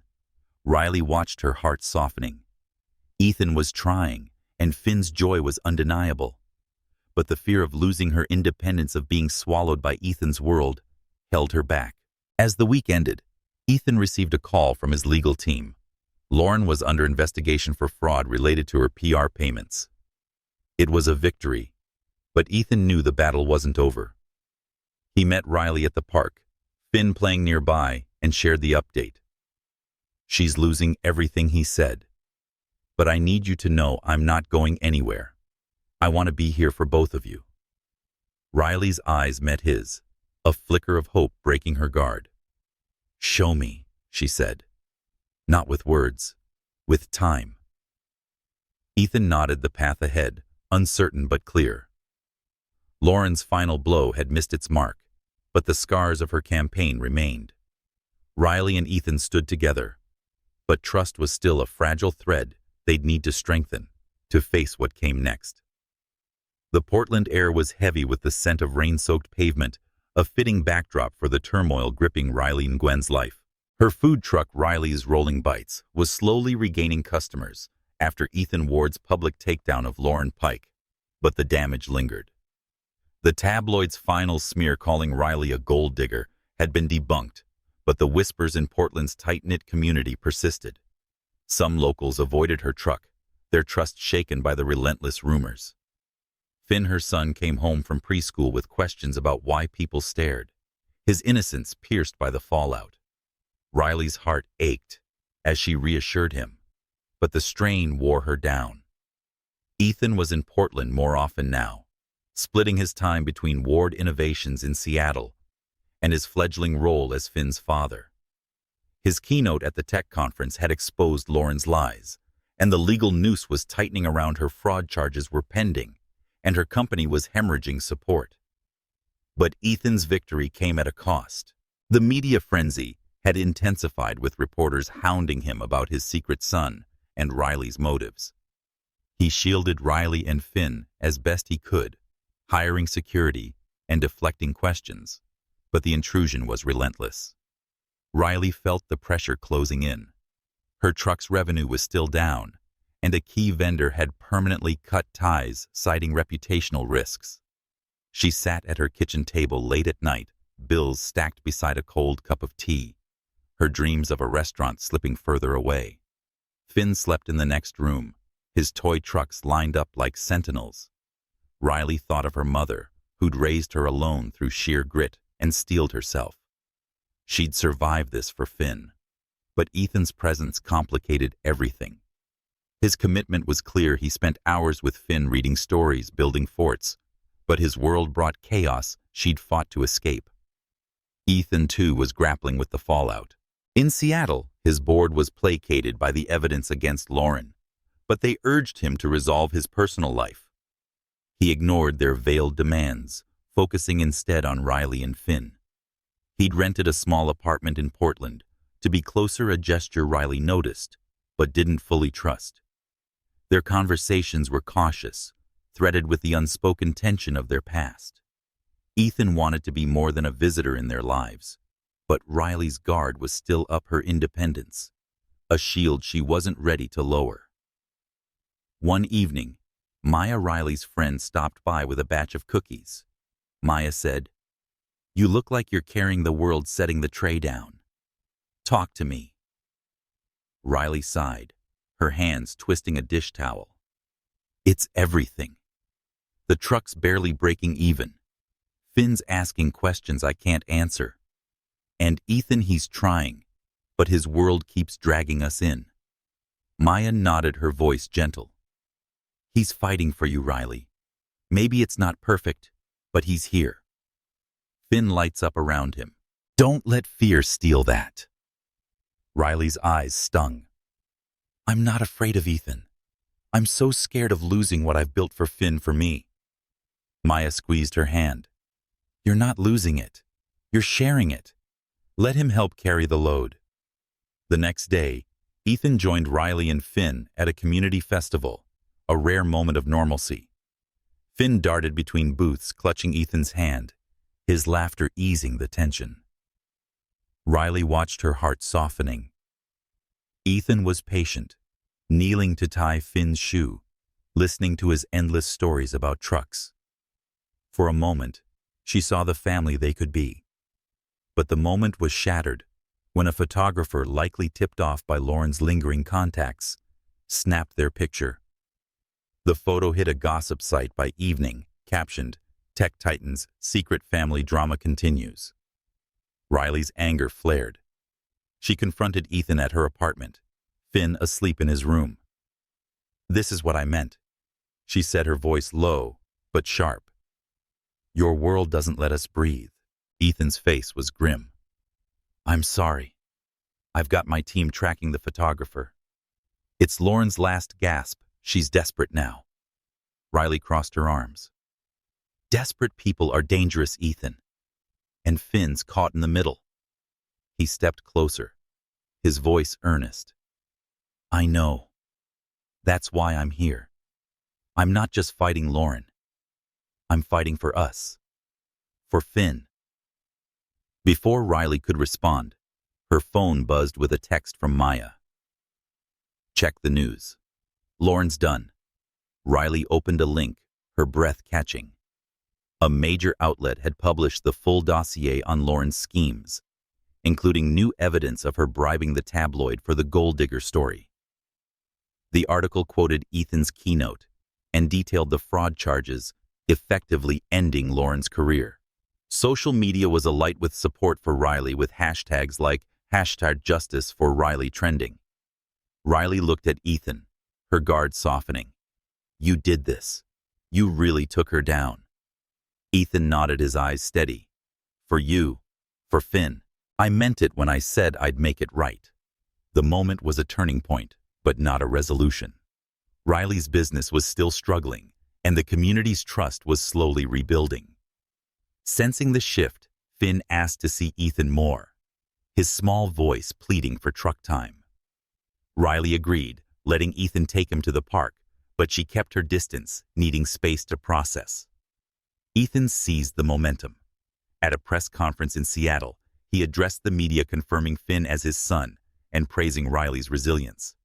Riley watched, her heart softening. Ethan was trying, and Finn's joy was undeniable. But the fear of losing her independence, of being swallowed by Ethan's world, held her back. As the week ended, Ethan received a call from his legal team. Lauren was under investigation for fraud related to her PR payments. It was a victory, but Ethan knew the battle wasn't over. He met Riley at the park, Finn playing nearby, and shared the update. "She's losing everything," he said. "But I need you to know I'm not going anywhere. I want to be here for both of you." Riley's eyes met his, a flicker of hope breaking her guard. "Show me," she said. "Not with words, with time." Ethan nodded, the path ahead, uncertain but clear. Lauren's final blow had missed its mark, but the scars of her campaign remained. Riley and Ethan stood together, but trust was still a fragile thread they'd need to strengthen to face what came next. The Portland air was heavy with the scent of rain-soaked pavement, a fitting backdrop for the turmoil gripping Riley and Gwen's life. Her food truck, Riley's Rolling Bites, was slowly regaining customers after Ethan Ward's public takedown of Lauren Pike, but the damage lingered. The tabloid's final smear calling Riley a gold digger had been debunked, but the whispers in Portland's tight-knit community persisted. Some locals avoided her truck, their trust shaken by the relentless rumors. Finn, her son, came home from preschool with questions about why people stared, his innocence pierced by the fallout. Riley's heart ached as she reassured him, but the strain wore her down. Ethan was in Portland more often now, splitting his time between Ward Innovations in Seattle and his fledgling role as Finn's father. His keynote at the tech conference had exposed Lauren's lies, and the legal noose was tightening around her. Fraud charges were pending, and her company was hemorrhaging support. But Ethan's victory came at a cost. The media frenzy had intensified, with reporters hounding him about his secret son and Riley's motives. He shielded Riley and Finn as best he could, hiring security and deflecting questions, but the intrusion was relentless. Riley felt the pressure closing in. Her truck's revenue was still down, and a key vendor had permanently cut ties, citing reputational risks. She sat at her kitchen table late at night, bills stacked beside a cold cup of tea, her dreams of a restaurant slipping further away. Finn slept in the next room, his toy trucks lined up like sentinels. Riley thought of her mother, who'd raised her alone through sheer grit and steeled herself. She'd survive this for Finn, but Ethan's presence complicated everything. His commitment was clear. He spent hours with Finn reading stories, building forts, but his world brought chaos she'd fought to escape. Ethan, too, was grappling with the fallout. In Seattle, his board was placated by the evidence against Lauren, but they urged him to resolve his personal life. He ignored their veiled demands, focusing instead on Riley and Finn. He'd rented a small apartment in Portland, to be closer, a gesture Riley noticed, but didn't fully trust. Their conversations were cautious, threaded with the unspoken tension of their past. Ethan wanted to be more than a visitor in their lives, but Riley's guard was still up, her independence, a shield she wasn't ready to lower. One evening, Maya, Riley's friend, stopped by with a batch of cookies. Maya said, "You look like you're carrying the world," setting the tray down. Talk to me. Riley sighed, her hands twisting a dish towel. It's everything. The truck's barely breaking even. Finn's asking questions I can't answer. And Ethan, he's trying, but his world keeps dragging us in. Maya nodded, her voice gentle. He's fighting for you, Riley. Maybe it's not perfect, but he's here. Finn lights up around him. Don't let fear steal that. Riley's eyes stung. I'm not afraid of Ethan. I'm so scared of losing what I've built for Finn for me. Maya squeezed her hand. You're not losing it. You're sharing it. Let him help carry the load. The next day, Ethan joined Riley and Finn at a community festival, a rare moment of normalcy. Finn darted between booths, clutching Ethan's hand, his laughter easing the tension. Riley watched, her heart softening. Ethan was patient, kneeling to tie Finn's shoe, listening to his endless stories about trucks. For a moment, she saw the family they could be. But the moment was shattered when a photographer, likely tipped off by Lauren's lingering contacts, snapped their picture. The photo hit a gossip site by evening, captioned, "Tech Titans, Secret Family Drama Continues." Riley's anger flared. She confronted Ethan at her apartment, Finn asleep in his room. This is what I meant, she said, her voice low but sharp. Your world doesn't let us breathe. Ethan's face was grim. I'm sorry. I've got my team tracking the photographer. It's Lauren's last gasp. She's desperate now. Riley crossed her arms. Desperate people are dangerous, Ethan. And Finn's caught in the middle. He stepped closer, his voice earnest. I know. That's why I'm here. I'm not just fighting Lauren. I'm fighting for us. For Finn. Before Riley could respond, her phone buzzed with a text from Maya. Check the news. Lauren's done. Riley opened a link, her breath catching. A major outlet had published the full dossier on Lauren's schemes, including new evidence of her bribing the tabloid for the gold digger story. The article quoted Ethan's keynote and detailed the fraud charges, effectively ending Lauren's career. Social media was alight with support for Riley, with hashtags like #JusticeForRiley trending. Riley looked at Ethan, her guard softening. You did this. You really took her down. Ethan nodded, his eyes steady. For you, for Finn. I meant it when I said I'd make it right. The moment was a turning point, but not a resolution. Riley's business was still struggling, and the community's trust was slowly rebuilding. Sensing the shift, Finn asked to see Ethan more, his small voice pleading for truck time. Riley agreed, letting Ethan take him to the park, but she kept her distance, needing space to process. Ethan seized the momentum. At a press conference in Seattle, he addressed the media, confirming Finn as his son and praising Riley's resilience.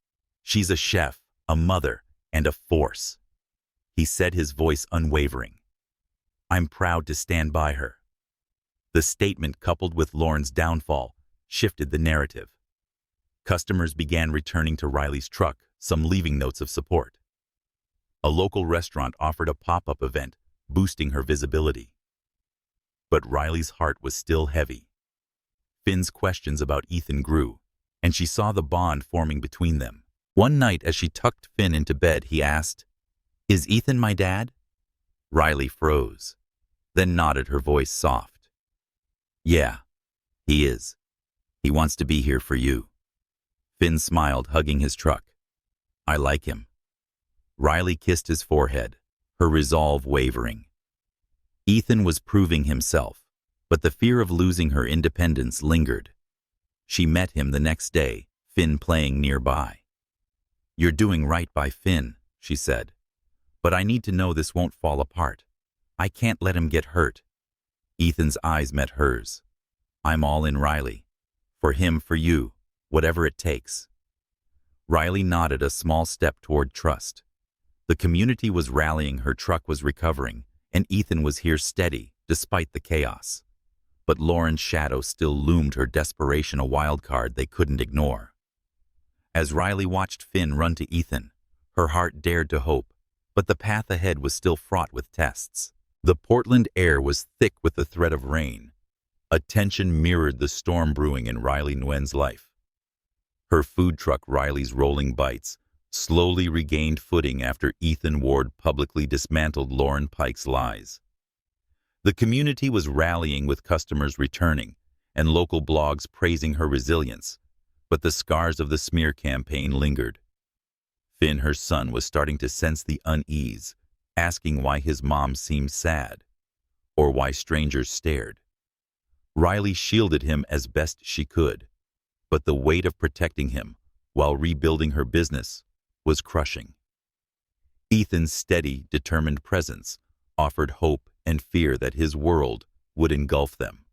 She's a chef, a mother, and a force. He said, his voice unwavering. I'm proud to stand by her. The statement, coupled with Lauren's downfall, shifted the narrative. Customers began returning to Riley's truck, some leaving notes of support. A local restaurant offered a pop-up event, boosting her visibility. But Riley's heart was still heavy. Finn's questions about Ethan grew, and she saw the bond forming between them. One night, as she tucked Finn into bed, he asked, Is Ethan my dad? Riley froze, then nodded, her voice soft. Yeah, he is. He wants to be here for you. Finn smiled, hugging his truck. I like him. Riley kissed his forehead, her resolve wavering. Ethan was proving himself, but the fear of losing her independence lingered. She met him the next day, Finn playing nearby. You're doing right by Finn, she said. But I need to know this won't fall apart. I can't let him get hurt. Ethan's eyes met hers. I'm all in, Riley. For him, for you, whatever it takes. Riley nodded, a small step toward trust. The community was rallying, her truck was recovering, and Ethan was here steady, despite the chaos. But Lauren's shadow still loomed, her desperation a wild card they couldn't ignore. As Riley watched Finn run to Ethan, her heart dared to hope, but the path ahead was still fraught with tests. The Portland air was thick with the threat of rain. A tension mirrored the storm brewing in Riley Nguyen's life. Her food truck, Riley's Rolling Bites, slowly regained footing after Ethan Ward publicly dismantled Lauren Pike's lies. The community was rallying, with customers returning and local blogs praising her resilience, but the scars of the smear campaign lingered. Finn, her son, was starting to sense the unease, asking why his mom seemed sad, or why strangers stared. Riley shielded him as best she could, but the weight of protecting him while rebuilding her business was crushing. Ethan's steady, determined presence offered hope and fear that his world would engulf them.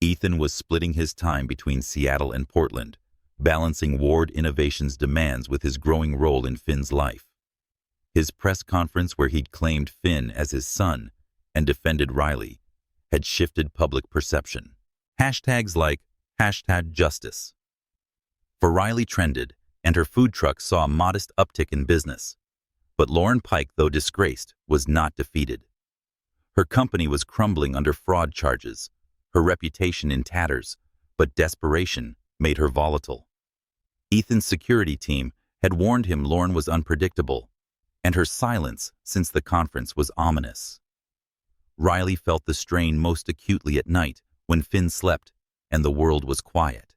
Ethan was splitting his time between Seattle and Portland, balancing Ward Innovations' demands with his growing role in Finn's life. His press conference, where he'd claimed Finn as his son and defended Riley, had shifted public perception. Hashtags like #justice for Riley trended, and her food truck saw a modest uptick in business. But Lauren Pike, though disgraced, was not defeated. Her company was crumbling under fraud charges, her reputation in tatters, but desperation made her volatile. Ethan's security team had warned him Lauren was unpredictable, and her silence since the conference was ominous. Riley felt the strain most acutely at night when Finn slept and the world was quiet.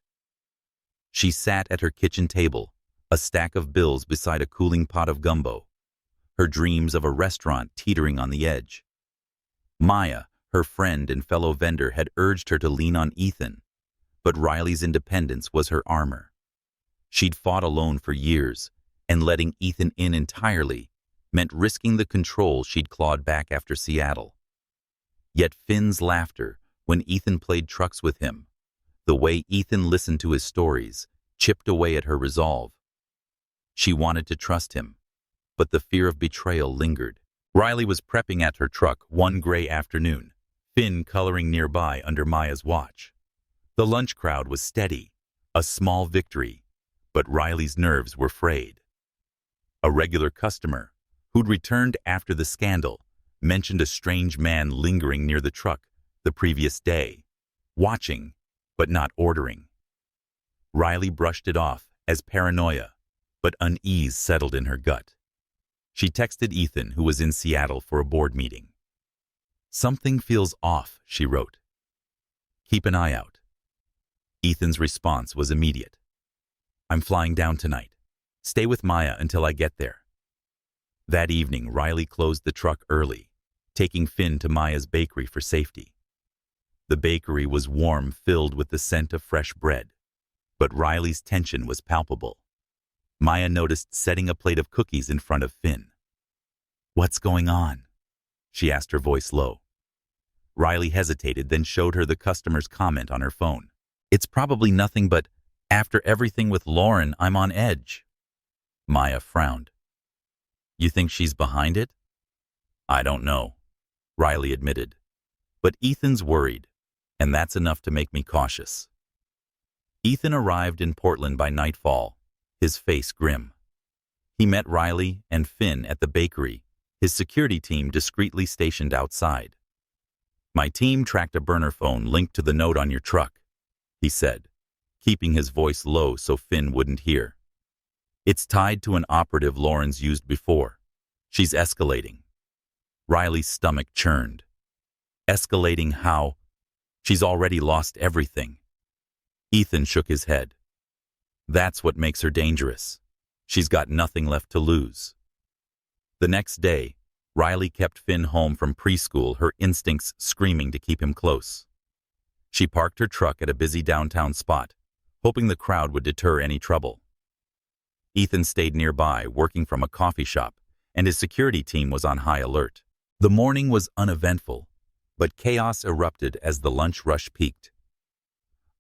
She sat at her kitchen table, a stack of bills beside a cooling pot of gumbo, her dreams of a restaurant teetering on the edge. Maya, her friend and fellow vendor, had urged her to lean on Ethan, but Riley's independence was her armor. She'd fought alone for years, and letting Ethan in entirely meant risking the control she'd clawed back after Seattle. Yet Finn's laughter when Ethan played trucks with him, the way Ethan listened to his stories, chipped away at her resolve. She wanted to trust him, but the fear of betrayal lingered. Riley was prepping at her truck one gray afternoon, Finn coloring nearby under Maya's watch. The lunch crowd was steady, a small victory, but Riley's nerves were frayed. A regular customer, who'd returned after the scandal, mentioned a strange man lingering near the truck the previous day, watching but not ordering. Riley brushed it off as paranoia, but unease settled in her gut. She texted Ethan, who was in Seattle for a board meeting. "Something feels off," she wrote. "Keep an eye out." Ethan's response was immediate. "I'm flying down tonight. Stay with Maya until I get there." That evening, Riley closed the truck early, taking Finn to Maya's bakery for safety. The bakery was warm, filled with the scent of fresh bread, but Riley's tension was palpable. Maya noticed setting a plate of cookies in front of Finn. "What's going on?" she asked, her voice low. Riley hesitated, then showed her the customer's comment on her phone. "It's probably nothing, but after everything with Lauren, I'm on edge." Maya frowned. "You think she's behind it?" "I don't know," Riley admitted. "But Ethan's worried, and that's enough to make me cautious." Ethan arrived in Portland by nightfall, his face grim. He met Riley and Finn at the bakery, his security team discreetly stationed outside. "My team tracked a burner phone linked to the note on your truck," he said, keeping his voice low so Finn wouldn't hear. "It's tied to an operative Lauren's used before. She's escalating." Riley's stomach churned. "Escalating how? She's already lost everything." Ethan shook his head. "That's what makes her dangerous. She's got nothing left to lose." The next day, Riley kept Finn home from preschool, her instincts screaming to keep him close. She parked her truck at a busy downtown spot, hoping the crowd would deter any trouble. Ethan stayed nearby, working from a coffee shop, and his security team was on high alert. The morning was uneventful, but chaos erupted as the lunch rush peaked.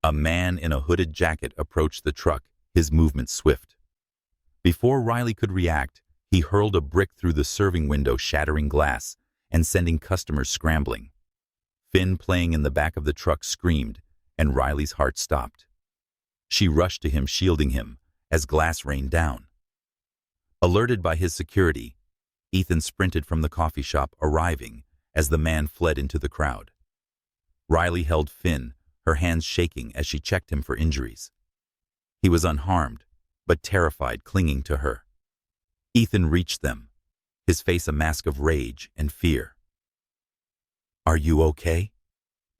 A man in a hooded jacket approached the truck, his movement swift. Before Riley could react, he hurled a brick through the serving window, shattering glass and sending customers scrambling. Finn, playing in the back of the truck, screamed, and Riley's heart stopped. She rushed to him, shielding him, as glass rained down. Alerted by his security, Ethan sprinted from the coffee shop, arriving as the man fled into the crowd. Riley held Finn, her hands shaking as she checked him for injuries. He was unharmed, but terrified, clinging to her. Ethan reached them, his face a mask of rage and fear. "Are you okay?"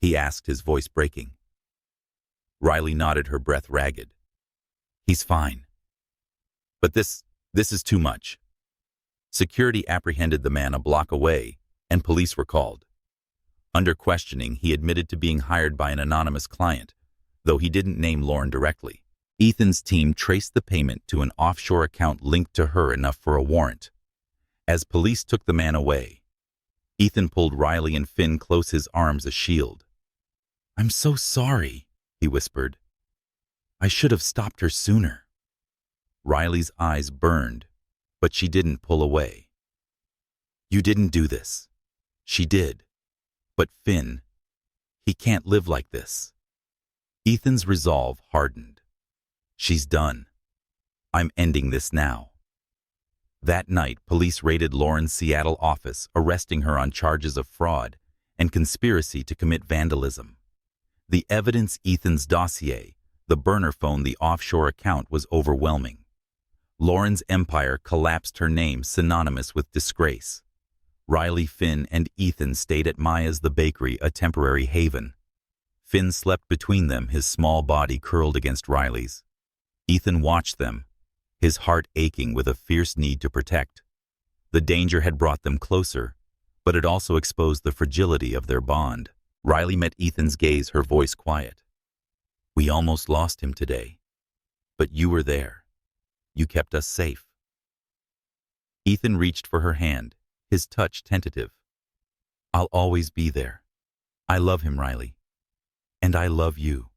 he asked, his voice breaking. Riley nodded, her breath ragged. "He's fine. But this is too much." Security apprehended the man a block away, and police were called. Under questioning, he admitted to being hired by an anonymous client, though he didn't name Lauren directly. Ethan's team traced the payment to an offshore account linked to her, enough for a warrant. As police took the man away, Ethan pulled Riley and Finn close, his arms a shield. "I'm so sorry," he whispered. "I should have stopped her sooner." Riley's eyes burned, but she didn't pull away. "You didn't do this." She did. "But Finn, he can't live like this." Ethan's resolve hardened. "She's done. I'm ending this now." That night, police raided Lauren's Seattle office, arresting her on charges of fraud and conspiracy to commit vandalism. The evidence, Ethan's dossier, the burner phone, the offshore account, was overwhelming. Lauren's empire collapsed, her name synonymous with disgrace. Riley, Finn, and Ethan stayed at Maya's, the bakery, a temporary haven. Finn slept between them, his small body curled against Riley's. Ethan watched them, his heart aching with a fierce need to protect. The danger had brought them closer, but it also exposed the fragility of their bond. Riley met Ethan's gaze, her voice quiet. "We almost lost him today, but you were there. You kept us safe." Ethan reached for her hand, his touch tentative. "I'll always be there. I love him, Riley. And I love you."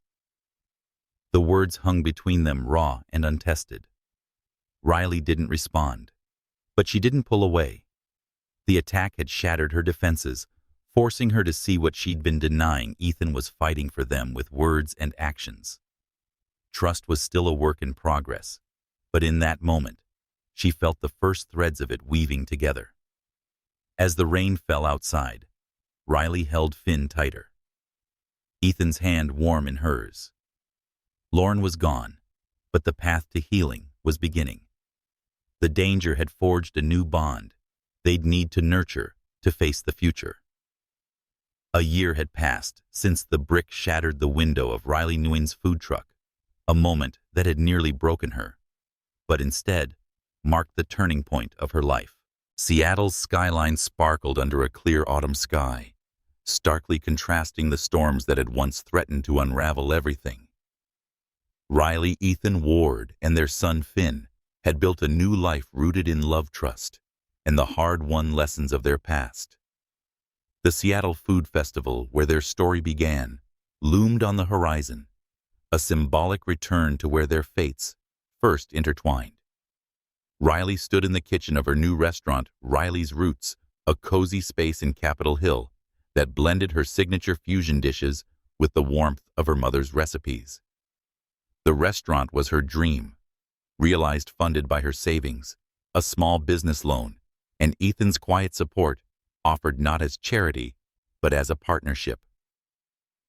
The words hung between them, raw and untested. Riley didn't respond, but she didn't pull away. The attack had shattered her defenses, forcing her to see what she'd been denying. Ethan was fighting for them with words and actions. Trust was still a work in progress, but in that moment, she felt the first threads of it weaving together. As the rain fell outside, Riley held Finn tighter, Ethan's hand warm in hers. Lauren was gone, but the path to healing was beginning. The danger had forged a new bond they'd need to nurture to face the future. A year had passed since the brick shattered the window of Riley Nguyen's food truck, a moment that had nearly broken her, but instead marked the turning point of her life. Seattle's skyline sparkled under a clear autumn sky, starkly contrasting the storms that had once threatened to unravel everything. Riley, Ethan, Ward, and their son Finn had built a new life rooted in love, trust, and the hard-won lessons of their past. The Seattle Food Festival, where their story began, loomed on the horizon, a symbolic return to where their fates first intertwined. Riley stood in the kitchen of her new restaurant, Riley's Roots, a cozy space in Capitol Hill that blended her signature fusion dishes with the warmth of her mother's recipes. The restaurant was her dream, realized funded by her savings, a small business loan, and Ethan's quiet support, offered not as charity, but as a partnership.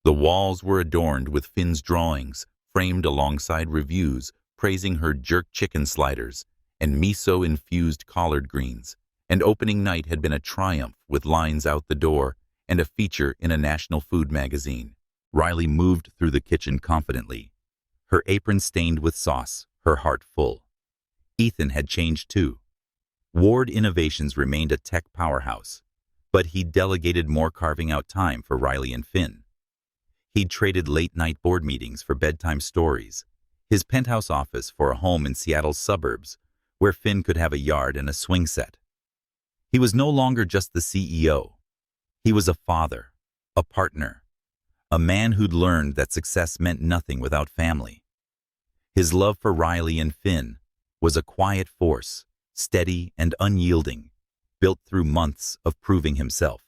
The walls were adorned with Finn's drawings, framed alongside reviews praising her jerk chicken sliders and miso-infused collard greens, and opening night had been a triumph with lines out the door and a feature in a national food magazine. Riley moved through the kitchen confidently, her apron stained with sauce, her heart full. Ethan had changed too. Ward Innovations remained a tech powerhouse, but he delegated more, carving out time for Riley and Finn. He'd traded late-night board meetings for bedtime stories, his penthouse office for a home in Seattle's suburbs, where Finn could have a yard and a swing set. He was no longer just the CEO. He was a father, a partner, a man who'd learned that success meant nothing without family. His love for Riley and Finn was a quiet force, steady and unyielding, built through months of proving himself.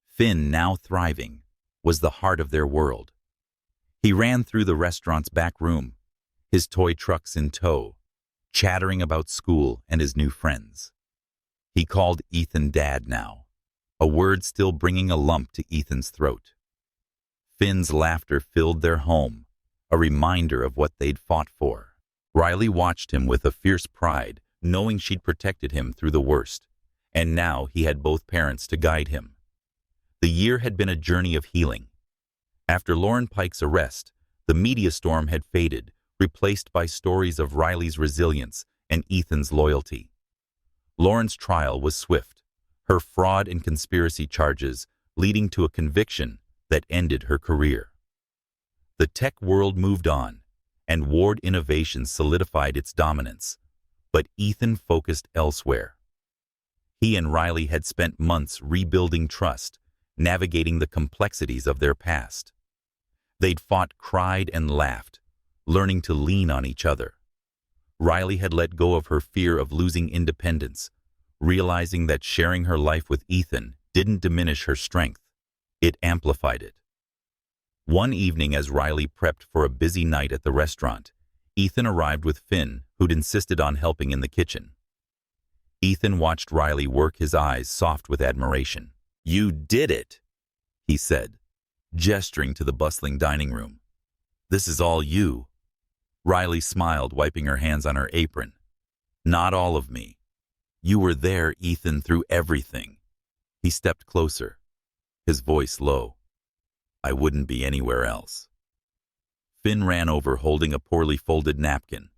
Finn, now thriving, was the heart of their world. He ran through the restaurant's back room, his toy trucks in tow, chattering about school and his new friends. He called Ethan Dad now, a word still bringing a lump to Ethan's throat. Finn's laughter filled their home, a reminder of what they'd fought for. Riley watched him with a fierce pride, knowing she'd protected him through the worst, and now he had both parents to guide him. The year had been a journey of healing. After Lauren Pike's arrest, the media storm had faded, replaced by stories of Riley's resilience and Ethan's loyalty. Lauren's trial was swift, her fraud and conspiracy charges leading to a conviction that ended her career. The tech world moved on, and Ward Innovations solidified its dominance, but Ethan focused elsewhere. He and Riley had spent months rebuilding trust, navigating the complexities of their past. They'd fought, cried, and laughed, learning to lean on each other. Riley had let go of her fear of losing independence, realizing that sharing her life with Ethan didn't diminish her strength, it amplified it. One evening as Riley prepped for a busy night at the restaurant, Ethan arrived with Finn, who'd insisted on helping in the kitchen. Ethan watched Riley work, his eyes soft with admiration. "You did it," he said, gesturing to the bustling dining room. "This is all you." Riley smiled, wiping her hands on her apron. "Not all of me. You were there, Ethan, through everything." He stepped closer, his voice low. "I wouldn't be anywhere else." Finn ran over, holding a poorly folded napkin.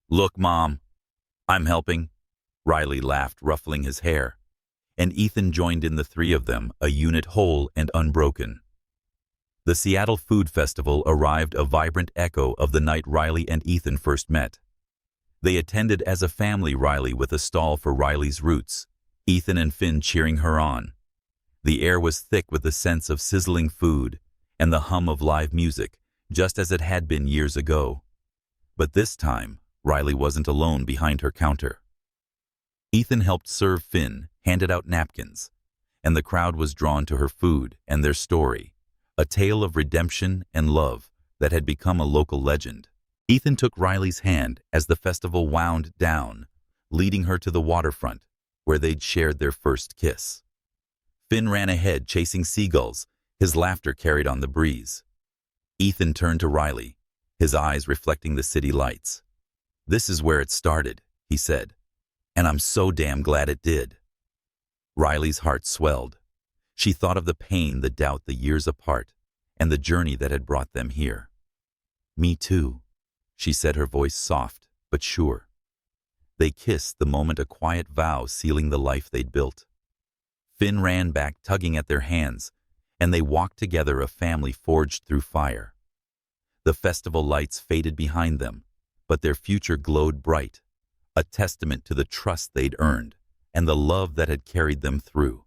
"Look, Mom, I'm helping." Riley laughed, ruffling his hair, and Ethan joined in, the three of them, a unit whole and unbroken. The Seattle Food Festival arrived, a vibrant echo of the night Riley and Ethan first met. They attended as a family, Riley with a stall for Riley's roots, Ethan and Finn cheering her on. The air was thick with the sense of sizzling food and the hum of live music, just as it had been years ago. But this time, Riley wasn't alone behind her counter. Ethan helped serve Finn, handed out napkins, and the crowd was drawn to her food and their story, a tale of redemption and love that had become a local legend. Ethan took Riley's hand as the festival wound down, leading her to the waterfront, where they'd shared their first kiss. Finn ran ahead, chasing seagulls, his laughter carried on the breeze. Ethan turned to Riley, his eyes reflecting the city lights. "This is where it started," he said, "and I'm so damn glad it did." Riley's heart swelled. She thought of the pain, the doubt, the years apart, and the journey that had brought them here. "Me too," she said, her voice soft but sure. They kissed, the moment a quiet vow sealing the life they'd built. Finn ran back, tugging at their hands, and they walked together, a family forged through fire. The festival lights faded behind them, but their future glowed bright, a testament to the trust they'd earned and the love that had carried them through.